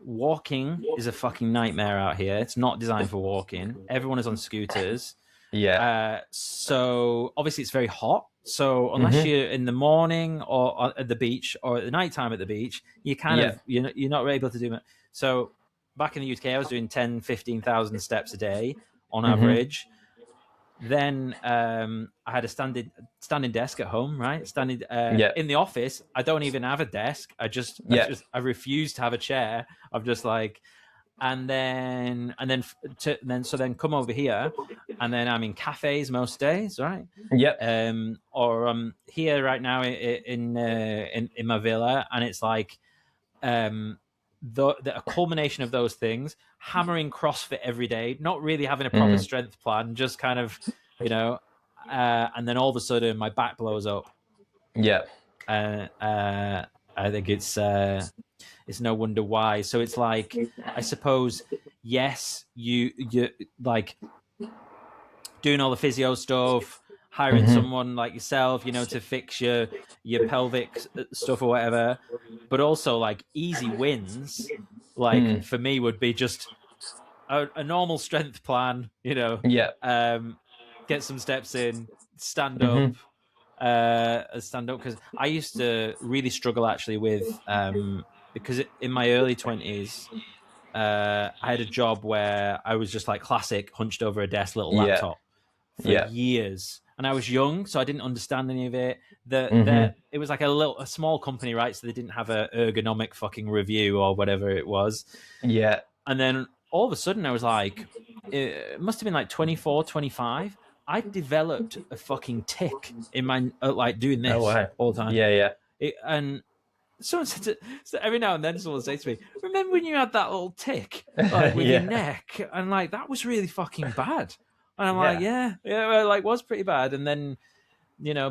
Walking is a fucking nightmare out here. It's not designed for walking. Everyone is on scooters. Yeah. So obviously it's very hot. So unless Mhm. you're in the morning or at the beach or at the nighttime at the beach, you kind Yeah. of you're not able to do it. So back in the UK, I was doing 10, 15,000 steps a day on Mhm. average. Then I had a standing desk at home, right? Standing Yeah. in the office. I don't even have a desk. Yeah. I refuse to have a chair. I'm just like, so then come over here, and then I'm in cafes most days, right? Yep. Or here right now in my villa, and it's like a culmination of those things, hammering CrossFit every day, not really having a proper Mm. strength plan, just kind of, you know, and then all of a sudden my back blows up. Yeah. Uh, uh, I think it's no wonder why. So it's like, I suppose, yes, you like doing all the physio stuff, hiring Mhm. someone like yourself, you know, to fix your pelvic stuff or whatever, but also like easy wins. Like Mm. for me, would be just a normal strength plan, you know, Yeah. get some steps in, Mhm. stand up. Because I used to really struggle actually with because in my early 20s, I had a job where I was just like classic hunched over a desk, little Yeah. laptop for Yeah. years, and I was young, so I didn't understand any of it. Mhm. It was like a small company, right? So they didn't have a ergonomic fucking review or whatever it was. Yeah. And then all of a sudden, I was like, it must have been like 24, 25. I developed a fucking tick in my like doing Oh this wow. all the time. Yeah. Yeah. And someone said so every now and then someone will say to me, "Remember when you had that little tick like with your Yeah. neck?" And like that was really fucking bad. And I'm like, Yeah. yeah, well, like was pretty bad. And then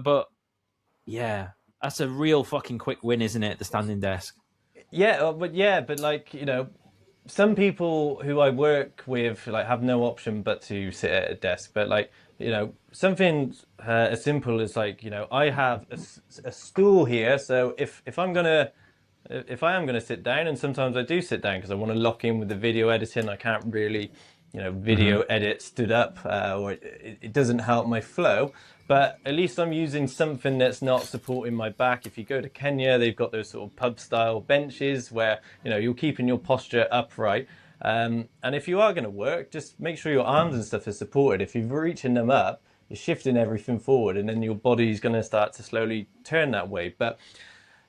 but yeah, that's a real fucking quick win, isn't it? The standing desk. But like, you know, some people who I work with like have no option but to sit at a desk. But like, you know, something as simple as like, you know, I have a stool here, so if I am gonna sit down, and sometimes I do sit down because I want to lock in with the video editing, I can't really video edit stood up, or it doesn't help my flow. But at least I'm using something that's not supporting my back. If you go to Kenya, they've got those sort of pub style benches where you're keeping your posture upright. And if you are going to work, just make sure your arms and stuff are supported. If you're reaching them up, you're shifting everything forward, and then your body's going to start to slowly turn that way. But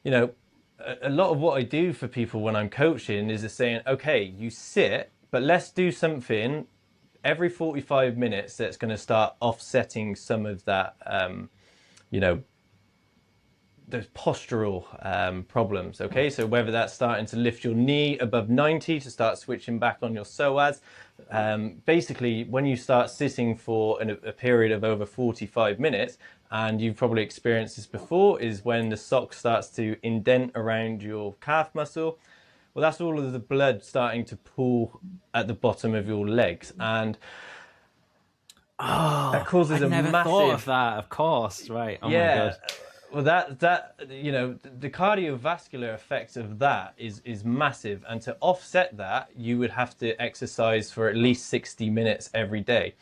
a lot of what I do for people when I'm coaching is just saying, okay, you sit, but let's do something every 45 minutes that's going to start offsetting some of that, those postural problems. Okay, so whether that's starting to lift your knee above 90 to start switching back on your psoas. Basically, when you start sitting for a period of over 45 minutes, and you've probably experienced this before, is when the sock starts to indent around your calf muscle. Well, that's all of the blood starting to pool at the bottom of your legs, and that causes I never massive thought of that. Of course, right? Oh yeah. my god. Well, that the cardiovascular effect of that is massive, and to offset that, you would have to exercise for at least 60 minutes every day.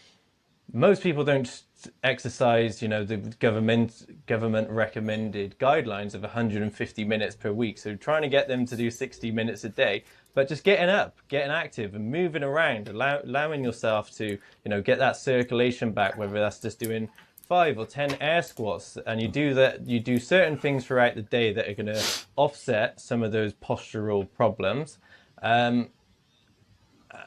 Most people don't exercise, the government recommended guidelines of 150 minutes per week. So trying to get them to do 60 minutes a day, but just getting up, getting active and moving around, allowing yourself to, get that circulation back, whether that's just doing 5 or 10 air squats, and you do that, you do certain things throughout the day that are going to offset some of those postural problems.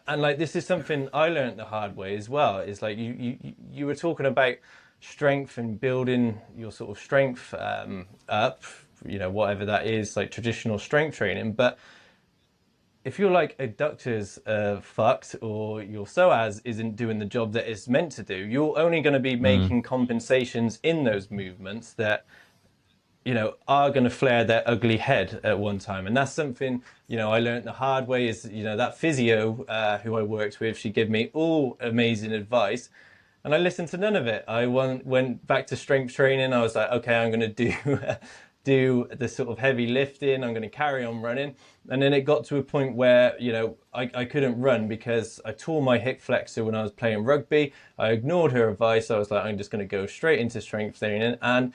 And like, this is something I learned the hard way as well. It's like you were talking about strength and building your sort of strength up, whatever that is, like traditional strength training. But if your like adductors are fucked, or your psoas isn't doing the job that it's meant to do, you're only going to be making compensations in those movements that are going to flare their ugly head at one time. And that's something, I learned the hard way. Is, that physio who I worked with, she gave me all amazing advice, and I listened to none of it. I went back to strength training. I was like, okay, I'm going to do the sort of heavy lifting. I'm going to carry on running. And then it got to a point where, I couldn't run because I tore my hip flexor when I was playing rugby. I ignored her advice. I was like, I'm just going to go straight into strength training. And,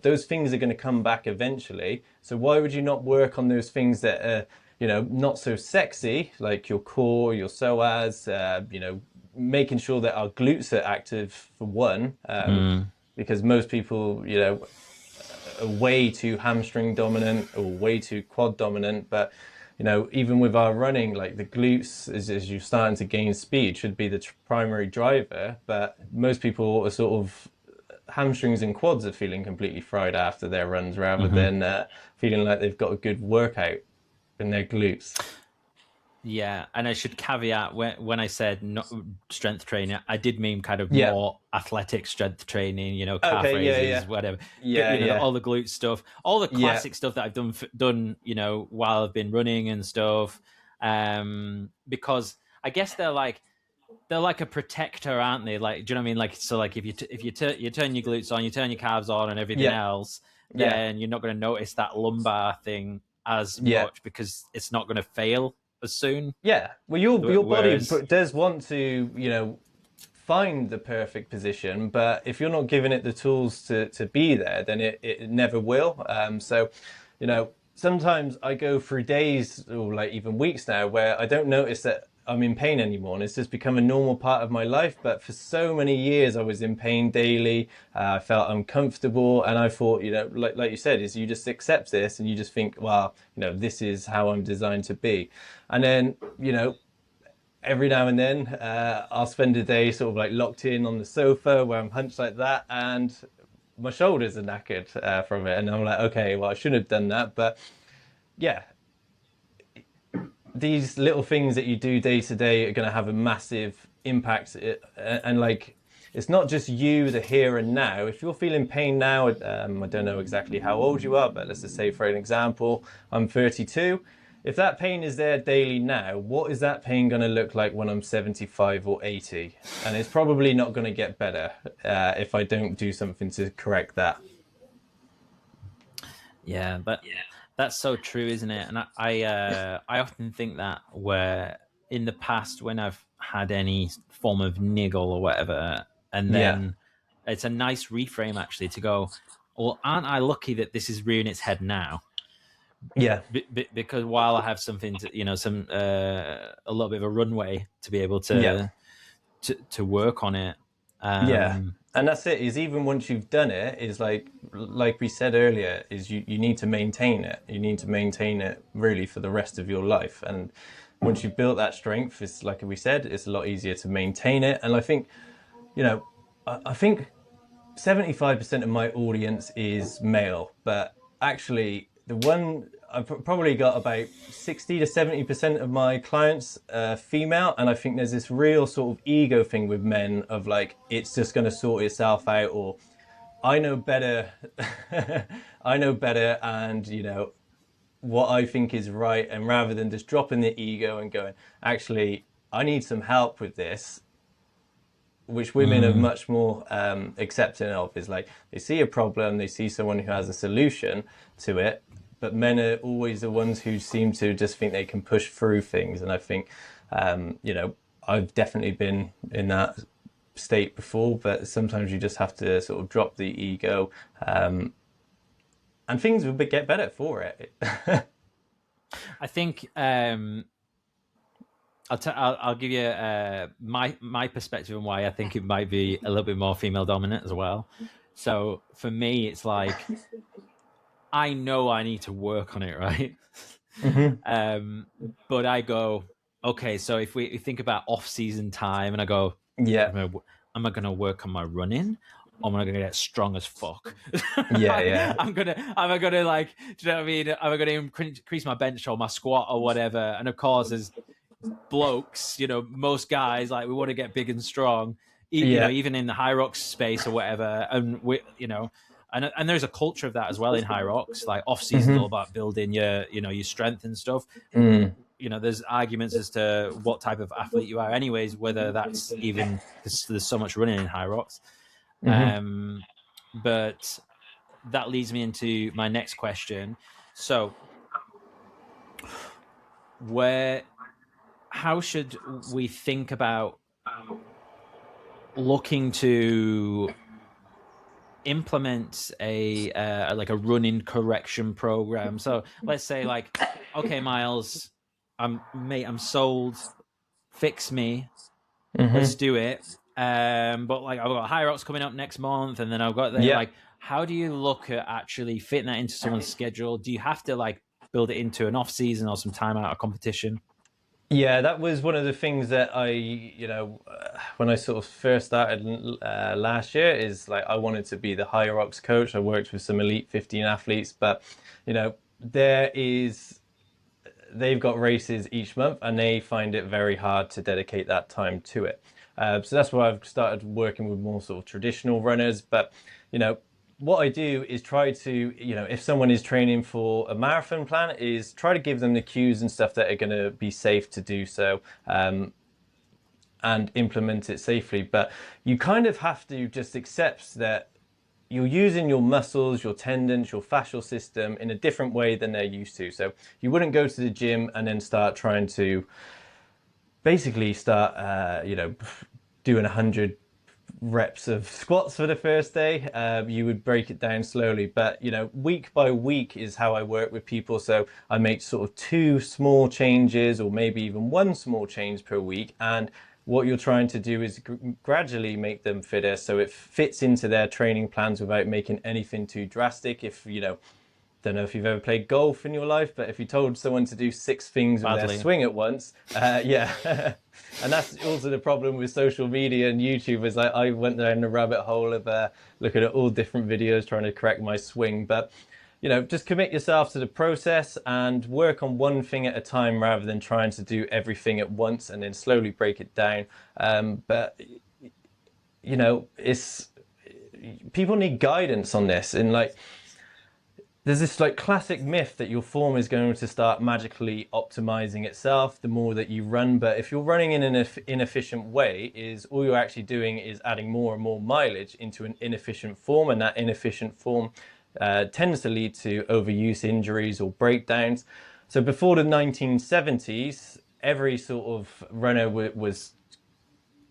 those things are going to come back eventually. So why would you not work on those things that are, not so sexy, like your core, your psoas, making sure that our glutes are active for one, because most people, are way too hamstring dominant or way too quad dominant. But even with our running, like the glutes, as you're starting to gain speed, should be the primary driver. But most people are sort of hamstrings and quads are feeling completely fried after their runs, rather than feeling like they've got a good workout in their glutes. Yeah, and I should caveat, when I said not strength training, I did mean kind of more athletic strength training, calf raises, whatever. All the glute stuff, all the classic stuff that I've done, while I've been running and stuff. Because I guess they're like a protector, aren't they? Like, do you know what I mean? Like, so like if you turn your glutes on, you turn your calves on, and everything else, then you're not going to notice that lumbar thing as much, because it's not going to fail as soon. Yeah, well, your body does want to, find the perfect position, but if you're not giving it the tools to be there, then it never will. So, sometimes I go through days or like even weeks now where I don't notice that I'm in pain anymore, and it's just become a normal part of my life. But for so many years, I was in pain daily. I felt uncomfortable, and I thought, like you said, is you just accept this, and you just think, well, this is how I'm designed to be. And then, every now and then, I'll spend a day sort of like locked in on the sofa where I'm hunched like that, and my shoulders are knackered from it, and I'm like, okay, well, I shouldn't have done that, but yeah. These little things that you do day to day are going to have a massive impact, and like, it's not just you, the here and now. If you're feeling pain now, I don't know exactly how old you are, but let's just say, for an example, I'm 32. If that pain is there daily now, what is that pain going to look like when I'm 75 or 80? And it's probably not going to get better if I don't do something to correct that. Yeah, but that's so true, isn't it? And I often think that, where in the past when I've had any form of niggle or whatever, and Yeah. then it's a nice reframe actually to go, well, aren't I lucky that this is rearing its head now? Yeah. Because while I have something to, some a little bit of a runway to be able Yeah. to work on it. Yeah. And that's it, is even once you've done it, is like we said earlier, is you need to maintain it. You need to maintain it really for the rest of your life. And once you've built that strength, it's like we said, it's a lot easier to maintain it. And I think, I think 75% of my audience is male, but actually I've probably got about 60 to 70% of my clients female, and I think there's this real sort of ego thing with men of like, it's just going to sort itself out, or I know better. I know better, and what I think is right, and rather than just dropping the ego and going, actually, I need some help with this, which women are much more accepting of, is like, they see a problem, they see someone who has a solution to it, but men are always the ones who seem to just think they can push through things. And I think, I've definitely been in that state before, but sometimes you just have to sort of drop the ego, and things will get better for it. I think I'll give you my perspective on why I think it might be a little bit more female dominant as well. So for me, it's like, I know I need to work on it, right? But I go, okay, so if we think about off-season time, and I go, Yeah. am I going to work on my running? Or am I going to get strong as fuck? Yeah. am I gonna like, do you know what I mean? Am I going to increase my bench or my squat or whatever? And of course, as blokes, most guys, like, we want to get big and strong, even in the HYROX space or whatever. And and there's a culture of that as well in HYROX. Like, off season is all about building your strength and stuff. There's arguments as to what type of athlete you are, anyways, whether that's even, because there's so much running in HYROX. But that leads me into my next question. So, how should we think about looking to implement a running correction program? So let's say, like, okay, Myles, I'm sold. Fix me. Let's do it. But like, I've got HYROX coming up next month, and then I've got like, how do you look at actually fitting that into someone's schedule? Do you have to like build it into an off season or some time out of competition? Yeah, that was one of the things that when I sort of first started last year, is like, I wanted to be the HYROX coach. I worked with some elite 15 athletes, but they've got races each month, and they find it very hard to dedicate that time to it. So that's why I've started working with more sort of traditional runners. But what I do is try to, if someone is training for a marathon plan, is try to give them the cues and stuff that are going to be safe to do so, and implement it safely. But you kind of have to just accept that you're using your muscles, your tendons, your fascial system in a different way than they're used to. So you wouldn't go to the gym and then start trying to basically doing 100 reps of squats for the first day. You would break it down slowly, but week by week is how I work with people. So I make sort of 2 small changes, or maybe even 1 small change per week, and what you're trying to do is gradually make them fitter, so it fits into their training plans without making anything too drastic. If don't know if you've ever played golf in your life, but if you told someone to do 6 things with their swing at once, and that's also the problem with social media and YouTube, is like, I went down the rabbit hole of looking at all different videos trying to correct my swing. But just commit yourself to the process and work on one thing at a time, rather than trying to do everything at once and then slowly break it down. But it's, people need guidance on this. And like, there's this like classic myth that your form is going to start magically optimizing itself the more that you run. But if you're running in an inefficient way, is all you're actually doing is adding more and more mileage into an inefficient form, and that inefficient form tends to lead to overuse injuries or breakdowns. So before the 1970s, every sort of runner was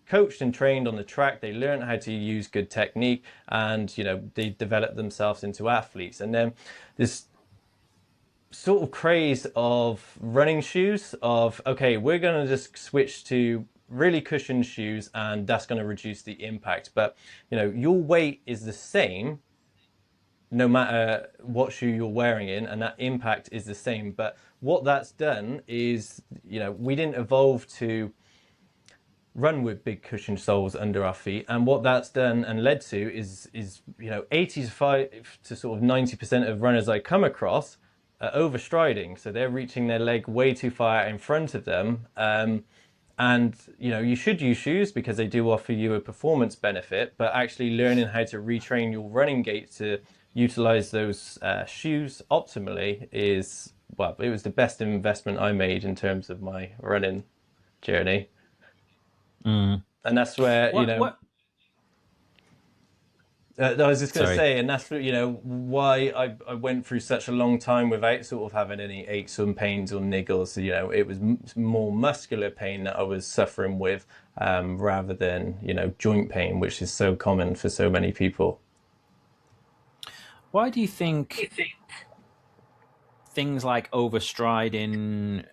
coached and trained on the track. They learned how to use good technique, and they developed themselves into athletes. And then this sort of craze of running shoes of, okay, we're going to just switch to really cushioned shoes, and that's going to reduce the impact. But your weight is the same no matter what shoe you're wearing in, and that impact is the same. But what that's done is, we didn't evolve to run with big cushioned soles under our feet, and what that's done and led to is 85 to sort of 90% of runners I come across are overstriding, so they're reaching their leg way too far in front of them. And you should use shoes because they do offer you a performance benefit, but actually learning how to retrain your running gait to utilize those shoes optimally is, well, it was the best investment I made in terms of my running journey. And that's where I was just going to say, and that's why I went through such a long time without sort of having any aches and pains or niggles. It was more muscular pain that I was suffering with, rather than joint pain, which is so common for so many people. Why do you think things like overstriding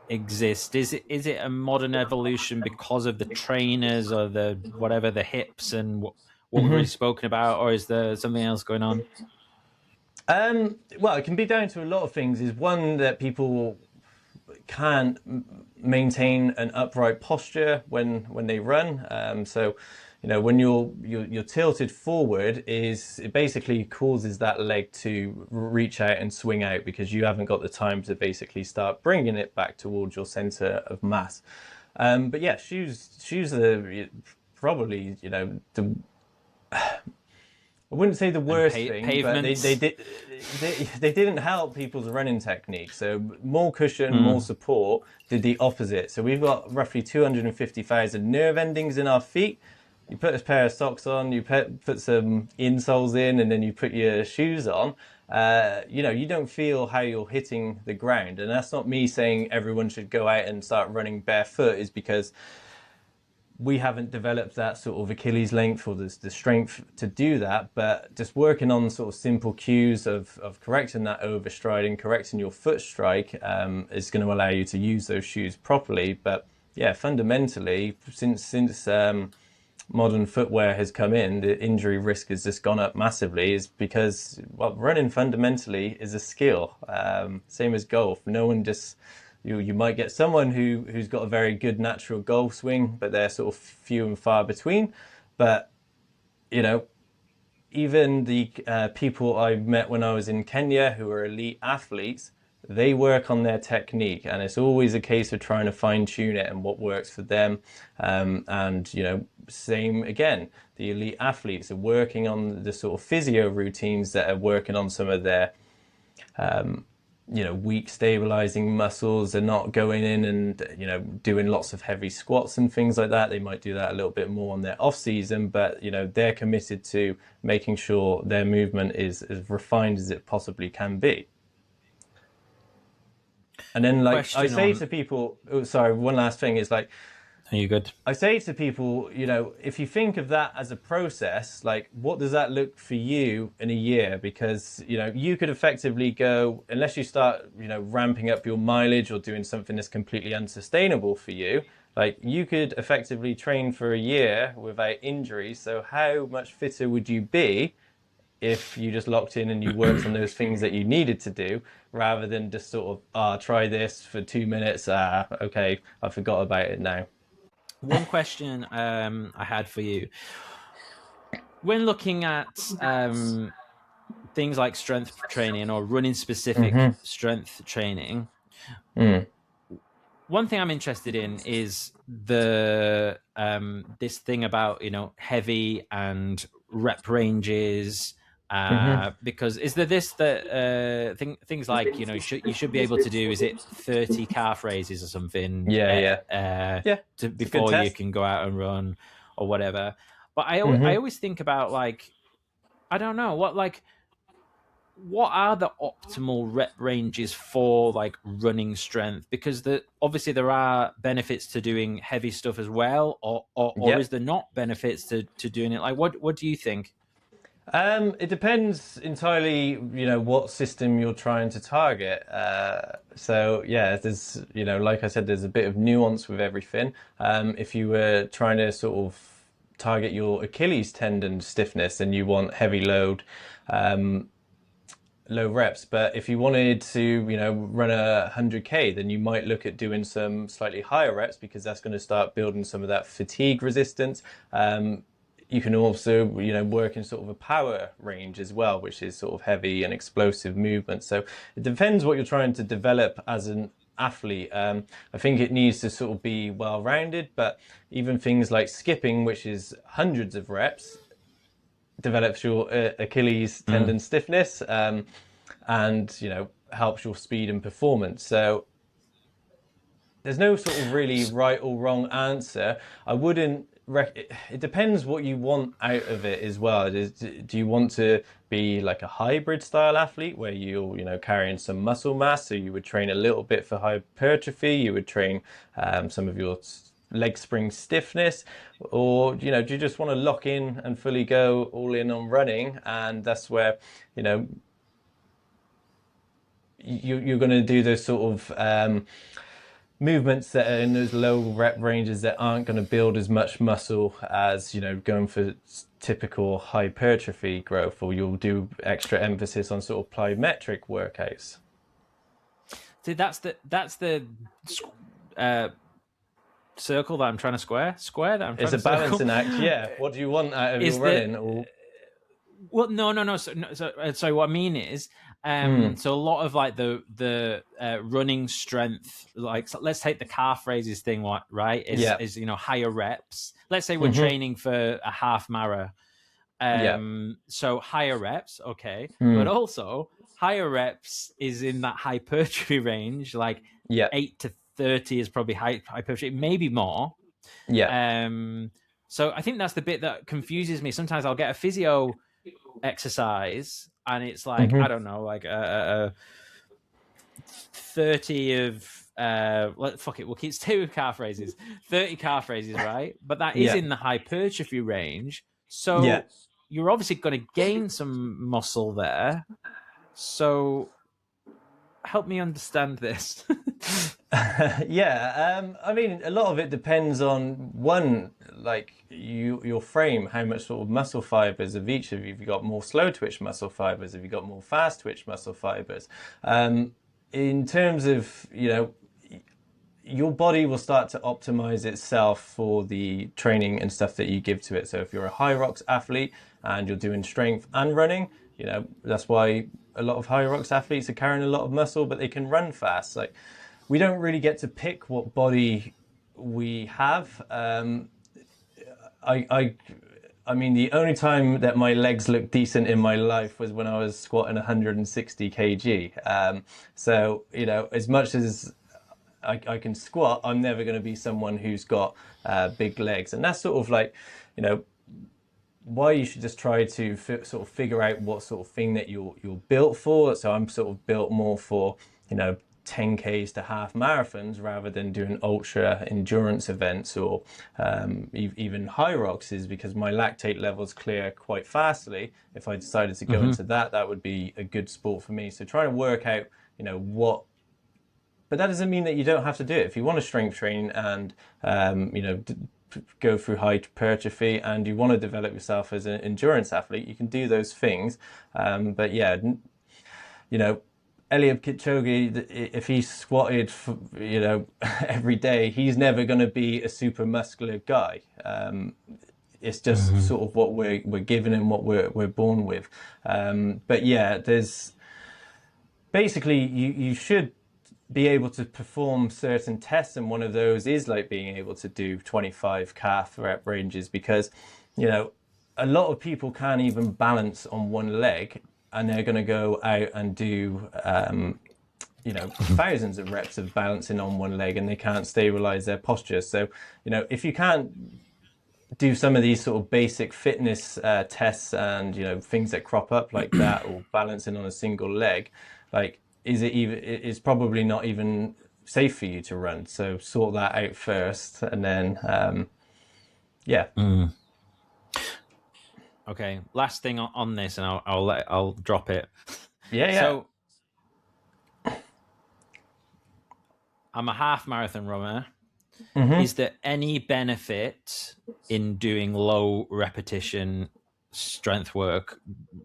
exist? Is it a modern evolution because of the trainers or the hips and what we've already spoken about, or is there something else going on? Well, it can be down to a lot of things. Is one that people can't maintain an upright posture when they run. So when you're tilted forward, it basically causes that leg to reach out and swing out because you haven't got the time to basically start bringing it back towards your center of mass. But yeah, shoes are probably I wouldn't say the worst thing, pavements. but they didn't help people's running technique. So more cushion, more support did the opposite. So we've got roughly 250,000 nerve endings in our feet. You put a pair of socks on, you put some insoles in, and then you put your shoes on. You don't feel how you're hitting the ground. And that's not me saying everyone should go out and start running barefoot, is because we haven't developed that sort of Achilles length or the strength to do that. But just working on sort of simple cues of correcting that overstriding, correcting your foot strike, is going to allow you to use those shoes properly. But yeah, fundamentally, since modern footwear has come in, the injury risk has just gone up massively, is because, well, running fundamentally is a skill. Same as golf. No one just, you might get someone who's got a very good natural golf swing, but they're sort of few and far between. But, even the people I met when I was in Kenya who are elite athletes, they work on their technique, and it's always a case of trying to fine tune it and what works for them. And same again, the elite athletes are working on the sort of physio routines that are working on some of their weak stabilizing muscles. They're not going in and doing lots of heavy squats and things like that. They might do that a little bit more on their off season, but they're committed to making sure their movement is as refined as it possibly can be. And then, I say to people, one last thing is are you good? I say to people, if you think of that as a process, what does that look for you in a year? Because, you could effectively go, unless you start, ramping up your mileage or doing something that's completely unsustainable for you, you could effectively train for a year without injury. So how much fitter would you be if you just locked in and you worked on those things that you needed to do, rather than just sort of, try this for 2 minutes. Okay, I forgot about it now. One question I had for you. When looking at things like strength training or running specific strength training, one thing I'm interested in is the this thing about heavy and rep ranges. Because is there this that things like you should be able to do, is it 30 calf raises or something? Before you can go out and run or whatever. But I always think about I don't know what are the optimal rep ranges for like running strength? Because obviously there are benefits to doing heavy stuff as well, or Yep. is there not benefits to doing it? Like, what do you think? It depends entirely, what system you're trying to target. So yeah, there's, like I said, there's a bit of nuance with everything. If you were trying to sort of target your Achilles tendon stiffness, then you want heavy load, low reps. But if you wanted to, run a 100K, then you might look at doing some slightly higher reps, because that's going to start building some of that fatigue resistance. You can also, work in sort of a power range as well, which is sort of heavy and explosive movement. So it depends what you're trying to develop as an athlete. I think it needs to sort of be well-rounded, but even things like skipping, which is hundreds of reps, develops your Achilles tendon stiffness, and, helps your speed and performance. So there's no sort of really right or wrong answer. I wouldn't. It depends what you want out of it as well. Do you want to be like a hybrid style athlete where you're, carrying some muscle mass? So you would train a little bit for hypertrophy. You would train some of your leg spring stiffness, or do you just want to lock in and fully go all in on running? And that's where you're going to do those sort of movements that are in those low rep ranges that aren't going to build as much muscle as going for typical hypertrophy growth, or you'll do extra emphasis on sort of plyometric workouts. See, that's the circle that I'm trying to square that I'm trying it's to a balancing act. Yeah, what do you want out of your running? Well, no. So what I mean is, so a lot of like the running strength, like, so let's take the calf raises thing, right? Is higher reps. Let's say we're training for a half mara. So higher reps, okay, but also higher reps is in that hypertrophy range, like 8 to 30 is probably hypertrophy, maybe more. So I think that's the bit that confuses me. Sometimes I'll get a physio exercise and it's like, I don't know, like 30 of fuck it, we'll keep stay with calf raises, 30 calf raises, right? But that is in the hypertrophy range, so you're obviously going to gain some muscle there. So help me understand this. I mean, a lot of it depends on one, like your frame, how much sort of muscle fibers of each of you. Have you got more slow twitch muscle fibers? Have you got more fast twitch muscle fibers? In terms of, your body will start to optimize itself for the training and stuff that you give to it. So if you're a HYROX athlete and you're doing strength and running, that's why a lot of HYROX athletes are carrying a lot of muscle, but they can run fast. Like, we don't really get to pick what body we have. I mean, the only time that my legs looked decent in my life was when I was squatting 160 kg. So, as much as I can squat, I'm never going to be someone who's got big legs. And that's sort of like, why you should just try to sort of figure out what sort of thing that you're built for. So I'm sort of built more for, 10Ks to half marathons rather than doing ultra endurance events or even HYROXs, because my lactate levels clear quite fastly. If I decided to go into that would be a good sport for me. So trying to work out, what, but that doesn't mean that you don't have to do it. If you want to strength train and, go through hypertrophy and you want to develop yourself as an endurance athlete, you can do those things. But yeah, Eliud Kipchoge, if he squatted, every day, he's never going to be a super muscular guy. It's just sort of what we're given and what we're born with. But yeah, there's basically you should be able to perform certain tests, and one of those is like being able to do 25 calf rep ranges, because a lot of people can't even balance on one leg, and they're going to go out and do thousands of reps of balancing on one leg, and they can't stabilize their posture. So if you can't do some of these sort of basic fitness tests and, you know, things that crop up like that, or balancing on a single leg, like, it's probably not even safe for you to run. So sort that out first, and then, yeah. Okay, last thing on this, and I'll drop it. Yeah. So I'm a half marathon runner. Is there any benefit in doing low repetition strength work?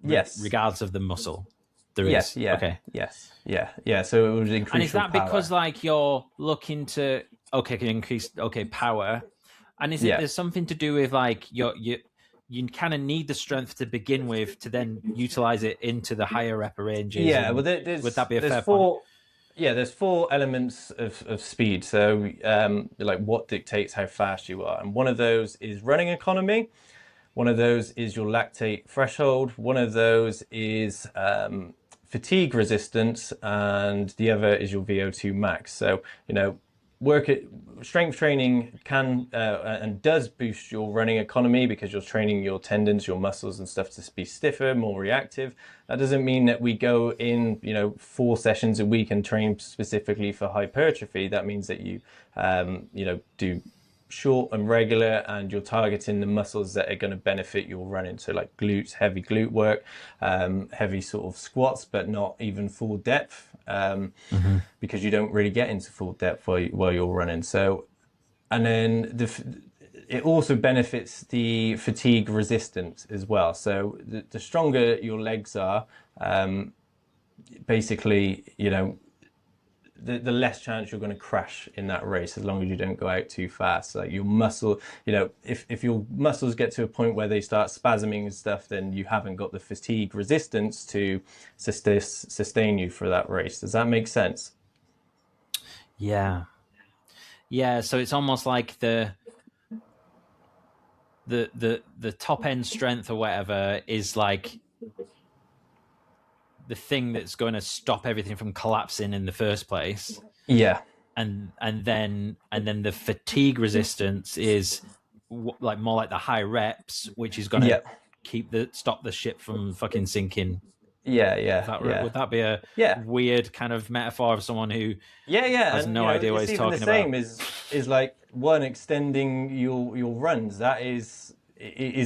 Yes. Regardless of the muscle? There Yes. is. Yeah. Okay. Yes. Yeah. So it would increase. And is that your power. because like you're looking to increase power? And is it there's something to do with like you kind of need the strength to begin with to then utilize it into the higher rep ranges? Yeah. Well, would that be a fair point? Yeah, there's 4 elements of speed. So, like, what dictates how fast you are, and one of those is running economy. One of those is your lactate threshold. One of those is fatigue resistance, and the other is your VO2 max. So, you know, strength training can and does boost your running economy because you're training your tendons, your muscles and stuff to be stiffer, more reactive. That doesn't mean that we go in, you know, 4 sessions a week and train specifically for hypertrophy. That means that you, you know, do short and regular, and you're targeting the muscles that are going to benefit your running. So like glutes, heavy glute work, heavy sort of squats, but not even full depth, because you don't really get into full depth while you're running. So, and then it also benefits the fatigue resistance as well. So the stronger your legs are, basically, you know, the less chance you're going to crash in that race, as long as you don't go out too fast. Like your muscle, you know, if your muscles get to a point where they start spasming and stuff, then you haven't got the fatigue resistance to sustain you for that race. Does that make sense? Yeah. So it's almost like the top end strength or whatever is like the thing that's going to stop everything from collapsing in the first place. Yeah. And then the fatigue resistance is like more like the high reps, which is going to stop the ship from fucking sinking. Yeah. Would that be a weird kind of metaphor of someone who has no idea what he's talking about? The same is like one, extending your runs. That is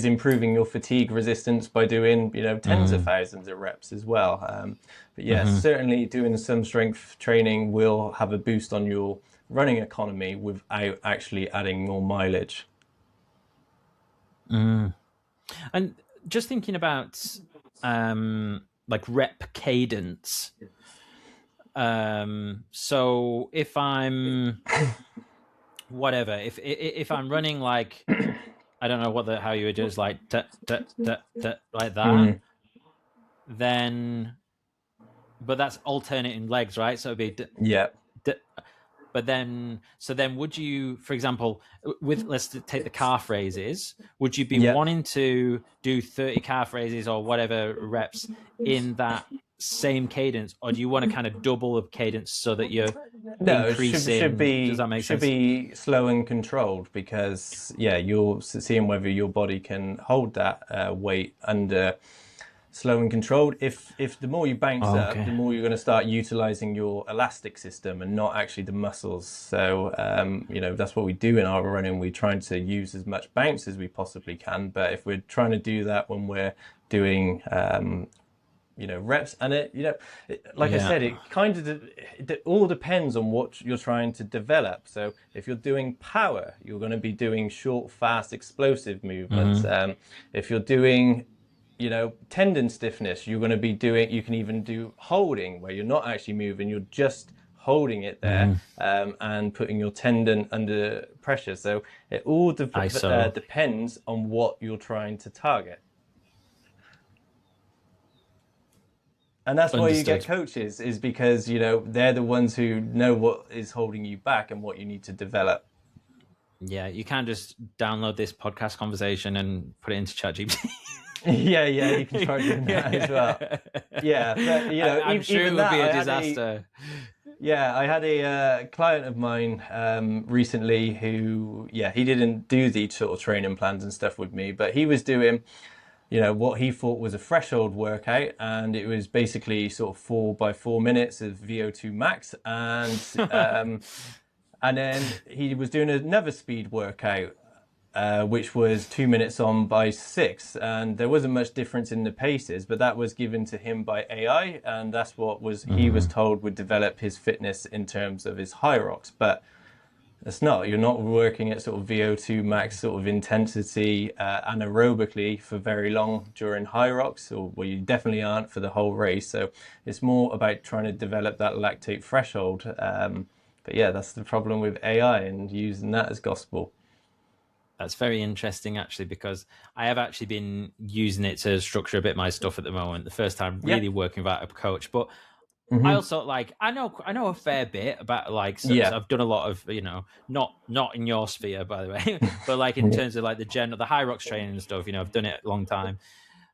improving your fatigue resistance by doing, you know, tens of thousands of reps as well. But certainly doing some strength training will have a boost on your running economy without actually adding more mileage. And just thinking about like rep cadence. So if I'm whatever, if I'm running like, I don't know how you would do it, like like that, then, but that's alternating legs, right? So it'd be but then, would you, for example, let's take the calf raises, would you be wanting to do 30 calf raises or whatever reps in that same cadence, or do you want to kind of double the cadence so that you're increasing? Does that make sense? Should be slow and controlled, because you're seeing whether your body can hold that weight under slow and controlled. If the more you bounce up, the more you're going to start utilizing your elastic system and not actually the muscles. So you know, that's what we do in our running. We're trying to use as much bounce as we possibly can, but if we're trying to do that when we're doing you know, reps, and it, you know, like I said, it kind of it all depends on what you're trying to develop. So if you're doing power, you're going to be doing short, fast, explosive movements. If you're doing, you know, tendon stiffness, you're going to be doing, you can even do holding, where you're not actually moving, you're just holding it there, and putting your tendon under pressure. So it all depends on what you're trying to target. And that's why you get coaches, is because, you know, they're the ones who know what is holding you back and what you need to develop. Yeah, you can't just download this podcast conversation and put it into ChatGPT. Yeah, you can try doing that as well. Yeah, but, you know, I'm sure it would be a disaster. Yeah, I had a client of mine recently who, yeah, he didn't do the sort of training plans and stuff with me, but he was doing, what he thought was a threshold workout, and it was basically sort of 4 by 4 minutes of VO2 max, and then he was doing another speed workout, which was 2 minutes on by 6, and there wasn't much difference in the paces, but that was given to him by AI, and that's what he was told would develop his fitness in terms of his HYROX. But it's not. You're not working at sort of VO2 max sort of intensity anaerobically for very long during HYROX, or well, you definitely aren't for the whole race. So it's more about trying to develop that lactate threshold. But yeah, that's the problem with AI and using that as gospel. That's very interesting, actually, because I have actually been using it to structure a bit of my stuff at the moment. The first time really working without a coach, but I also I know a fair bit about so I've done a lot of not in your sphere, by the way, but like in terms of like the HYROX training and stuff. I've done it a long time.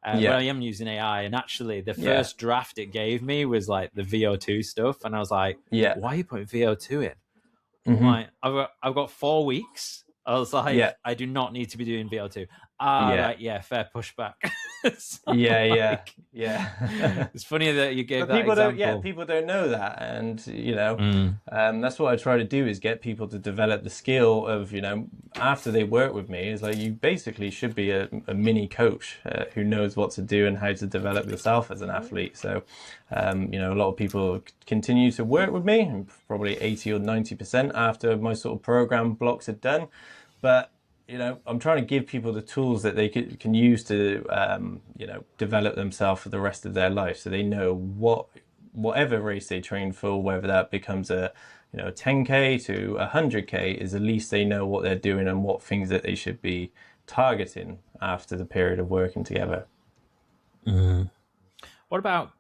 But I am using AI, and actually the first draft it gave me was like the VO2 stuff, and I was like, why are you putting VO2 in? Like, I've got 4 weeks. I was like, I do not need to be doing VO2. Right, fair pushback. So, it's funny that you gave that example. People don't know that, and that's what I try to do, is get people to develop the skill of after they work with me, is like, you basically should be a mini coach who knows what to do and how to develop yourself as an athlete. So a lot of people continue to work with me, and probably 80 or 90% after my sort of program blocks are done. But I'm trying to give people the tools that they can use to develop themselves for the rest of their life, so they know whatever race they train for, whether that becomes a 10K to 100K, is at least they know what they're doing and what things that they should be targeting after the period of working together. What about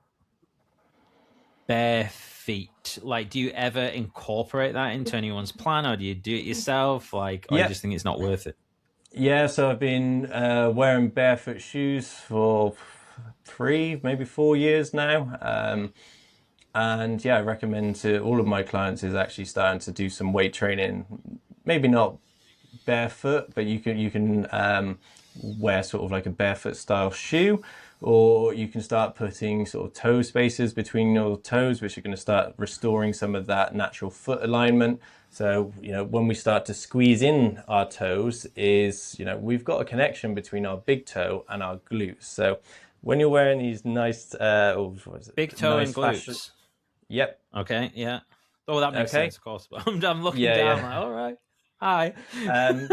bare feet? Like, do you ever incorporate that into anyone's plan, or do you do it yourself? Like, or you just think it's not worth it? Yeah, so I've been wearing barefoot shoes for 3, maybe 4 years now. And yeah, I recommend to all of my clients is actually starting to do some weight training. Maybe not barefoot, but you can wear sort of like a barefoot style shoe, or you can start putting sort of toe spaces between your toes, which are going to start restoring some of that natural foot alignment. So when we start to squeeze in our toes, is we've got a connection between our big toe and our glutes. So when you're wearing these nice big toe and glutes. Yep. Okay. Yeah. Oh, that makes sense, of course. But I'm looking down like, all right. Hi.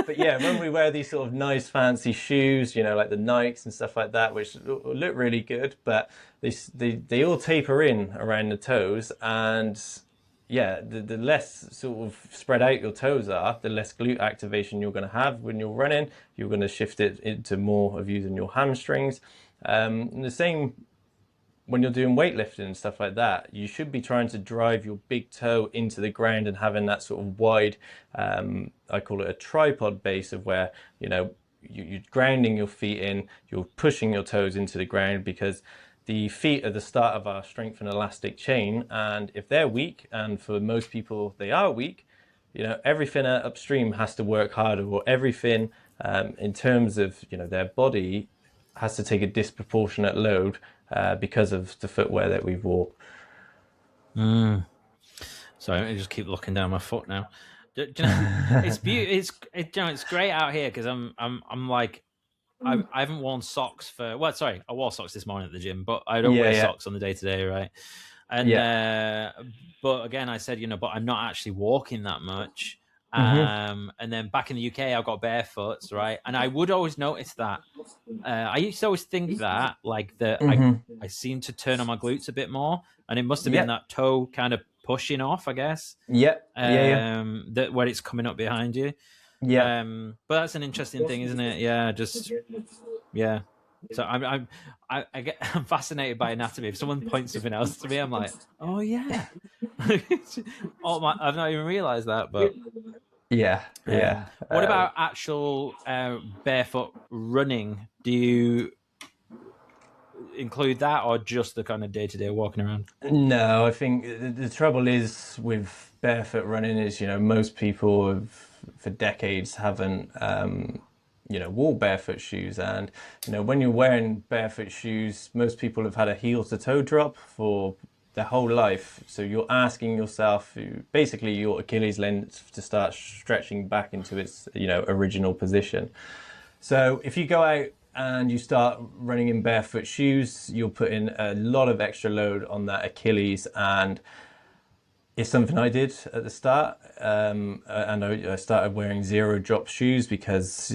But yeah, when we wear these sort of nice fancy shoes, like the Nikes and stuff like that, which look really good, but they all taper in around the toes, and the less sort of spread out your toes are, the less glute activation you're going to have when you're running. You're going to shift it into more of using your hamstrings. And the same when you're doing weightlifting and stuff like that, you should be trying to drive your big toe into the ground and having that sort of wide, I call it a tripod base, of where, you're grounding your feet in, you're pushing your toes into the ground, because the feet are the start of our strength and elastic chain. And if they're weak, and for most people they are weak, everything upstream has to work harder, or everything in terms of, their body has to take a disproportionate load because of the footwear that we wore. Sorry, I just keep looking down my foot now. It's beautiful. It's great out here, because I'm like, I haven't worn socks for. Well, sorry, I wore socks this morning at the gym, but I don't wear socks on the day to day, right? And but again, I said, but I'm not actually walking that much. And then back in the UK, I got barefoots, right? And I would always notice that. I used to always think that, like, I seem to turn on my glutes a bit more, and it must have been that toe kind of pushing off, I guess. That where it's coming up behind you. But that's an interesting thing, isn't it? So I'm fascinated by anatomy. If someone points something else to me, I'm like, oh yeah. I've not even realized that, but what about actual barefoot running? include that, or just the kind of day-to-day walking around? No, I think the trouble is with barefoot running is, most people for decades haven't, wore barefoot shoes. And, when you're wearing barefoot shoes, most people have had a heel to toe drop for their whole life. So you're asking yourself, basically your Achilles length to start stretching back into its, original position. So if you go out and you start running in barefoot shoes, you'll put in a lot of extra load on that Achilles, and it's something I did at the start. And I started wearing zero drop shoes because,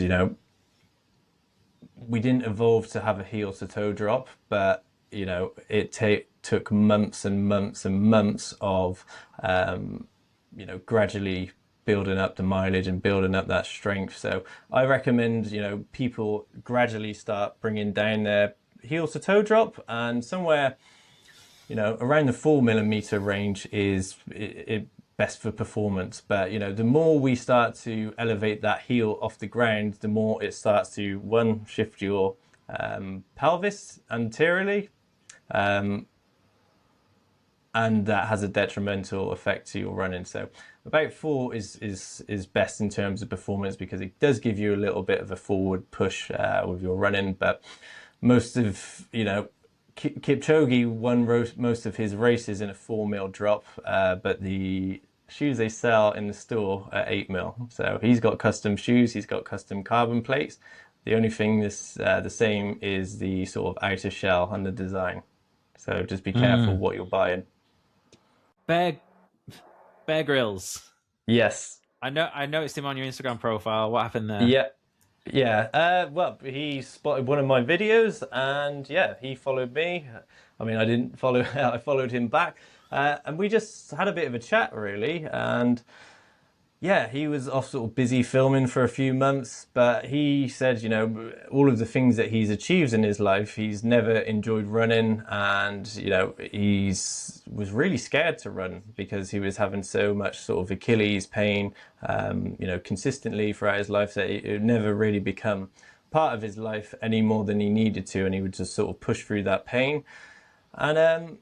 we didn't evolve to have a heel to toe drop, but, it took months and months and months of, gradually building up the mileage and building up that strength. So I recommend, people gradually start bringing down their heel to toe drop, and somewhere, around the 4mm range is best for performance. But, the more we start to elevate that heel off the ground, the more it starts to, shift your pelvis anteriorly. And that has a detrimental effect to your running. So about 4 is best in terms of performance, because it does give you a little bit of a forward push with your running. But most of, Kipchoge won most of his races in a 4mm drop, but the shoes they sell in the store are 8mm. So he's got custom shoes, he's got custom carbon plates. The only thing that's the same is the sort of outer shell and the design. So just be careful what you're buying. Bear Grylls. Yes. I noticed him on your Instagram profile. What happened there? Yeah. Well, he spotted one of my videos, and he followed me. I mean, I didn't follow. I followed him back, and we just had a bit of a chat, really. And he was off sort of busy filming for a few months, but he said, all of the things that he's achieved in his life, he's never enjoyed running, and, was really scared to run because he was having so much sort of Achilles pain, consistently throughout his life, that it would never really become part of his life any more than he needed to, and he would just sort of push through that pain. And,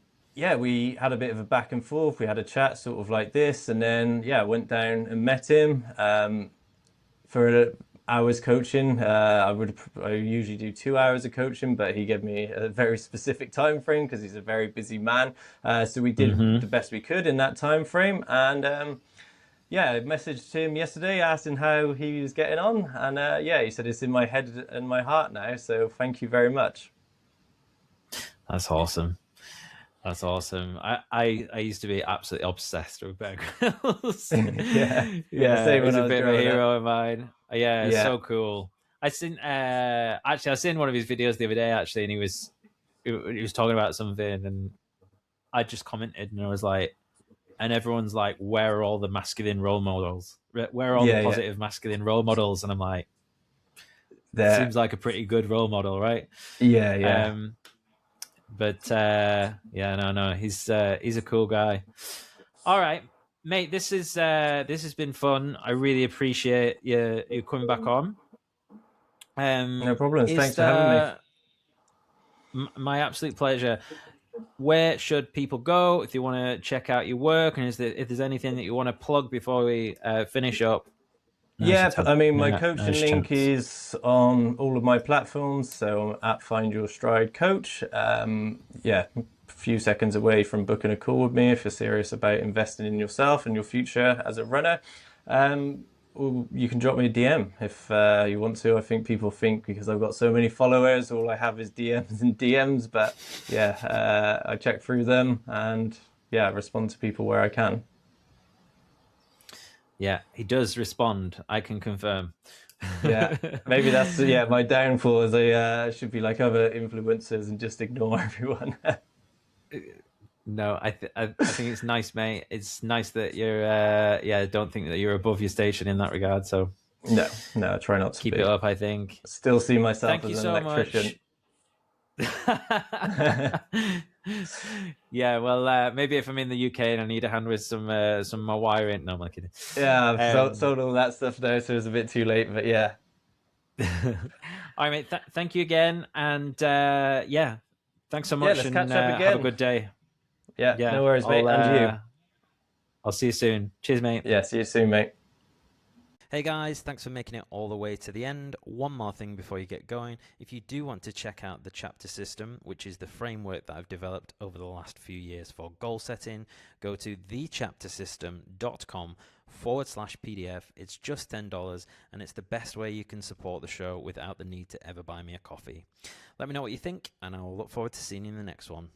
we had a bit of a back and forth. We had a chat sort of like this, and then, I went down and met him for hours coaching. I usually do 2 hours of coaching, but he gave me a very specific time frame because he's a very busy man. So we did the best we could in that time frame. And I messaged him yesterday, asked him how he was getting on. And he said it's in my head and my heart now. So thank you very much. That's awesome. That's awesome. I used to be absolutely obsessed with Bear Grylls. Same He's a bit of a hero of mine. It's so cool. I seen one of his videos the other day, actually, and he was talking about something, and I just commented, and I was like, and everyone's like, where are all the masculine role models? Where are all the positive masculine role models? And I'm like, that seems like a pretty good role model, right? Yeah. But no, he's a cool guy. All right, mate, this has been fun. I really appreciate you coming back on. No problem. Thanks for having me. My absolute pleasure. Where should people go if you want to check out your work, and if there's anything that you want to plug before we finish up? My coaching link is on all of my platforms. So I'm at Find Your Stride Coach. A few seconds away from booking a call with me if you're serious about investing in yourself and your future as a runner. Or you can drop me a DM if you want to. I think people think because I've got so many followers, all I have is DMs and DMs. But I check through them and respond to people where I can. Yeah, he does respond. I can confirm. Maybe that's my downfall is I should be like other influencers and just ignore everyone. No, I think it's nice, mate. It's nice that you're don't think that you're above your station in that regard. So no, I try not to keep it up. I think still see myself as an electrician. Well, maybe if I'm in the UK and I need a hand with some more wiring. No, I'm not kidding. I've sold all that stuff now, so it's a bit too late. But all right, mate. Thank you again, and Thanks so much, let's and catch up again. have a good day. Yeah, no worries, mate. And you. I'll see you soon. Cheers, mate. Yeah, see you soon, mate. Hey guys, thanks for making it all the way to the end. One more thing before you get going. If you do want to check out the chapter system, which is the framework that I've developed over the last few years for goal setting, go to thechaptersystem.com/PDF. It's just $10, and it's the best way you can support the show without the need to ever buy me a coffee. Let me know what you think, and I will look forward to seeing you in the next one.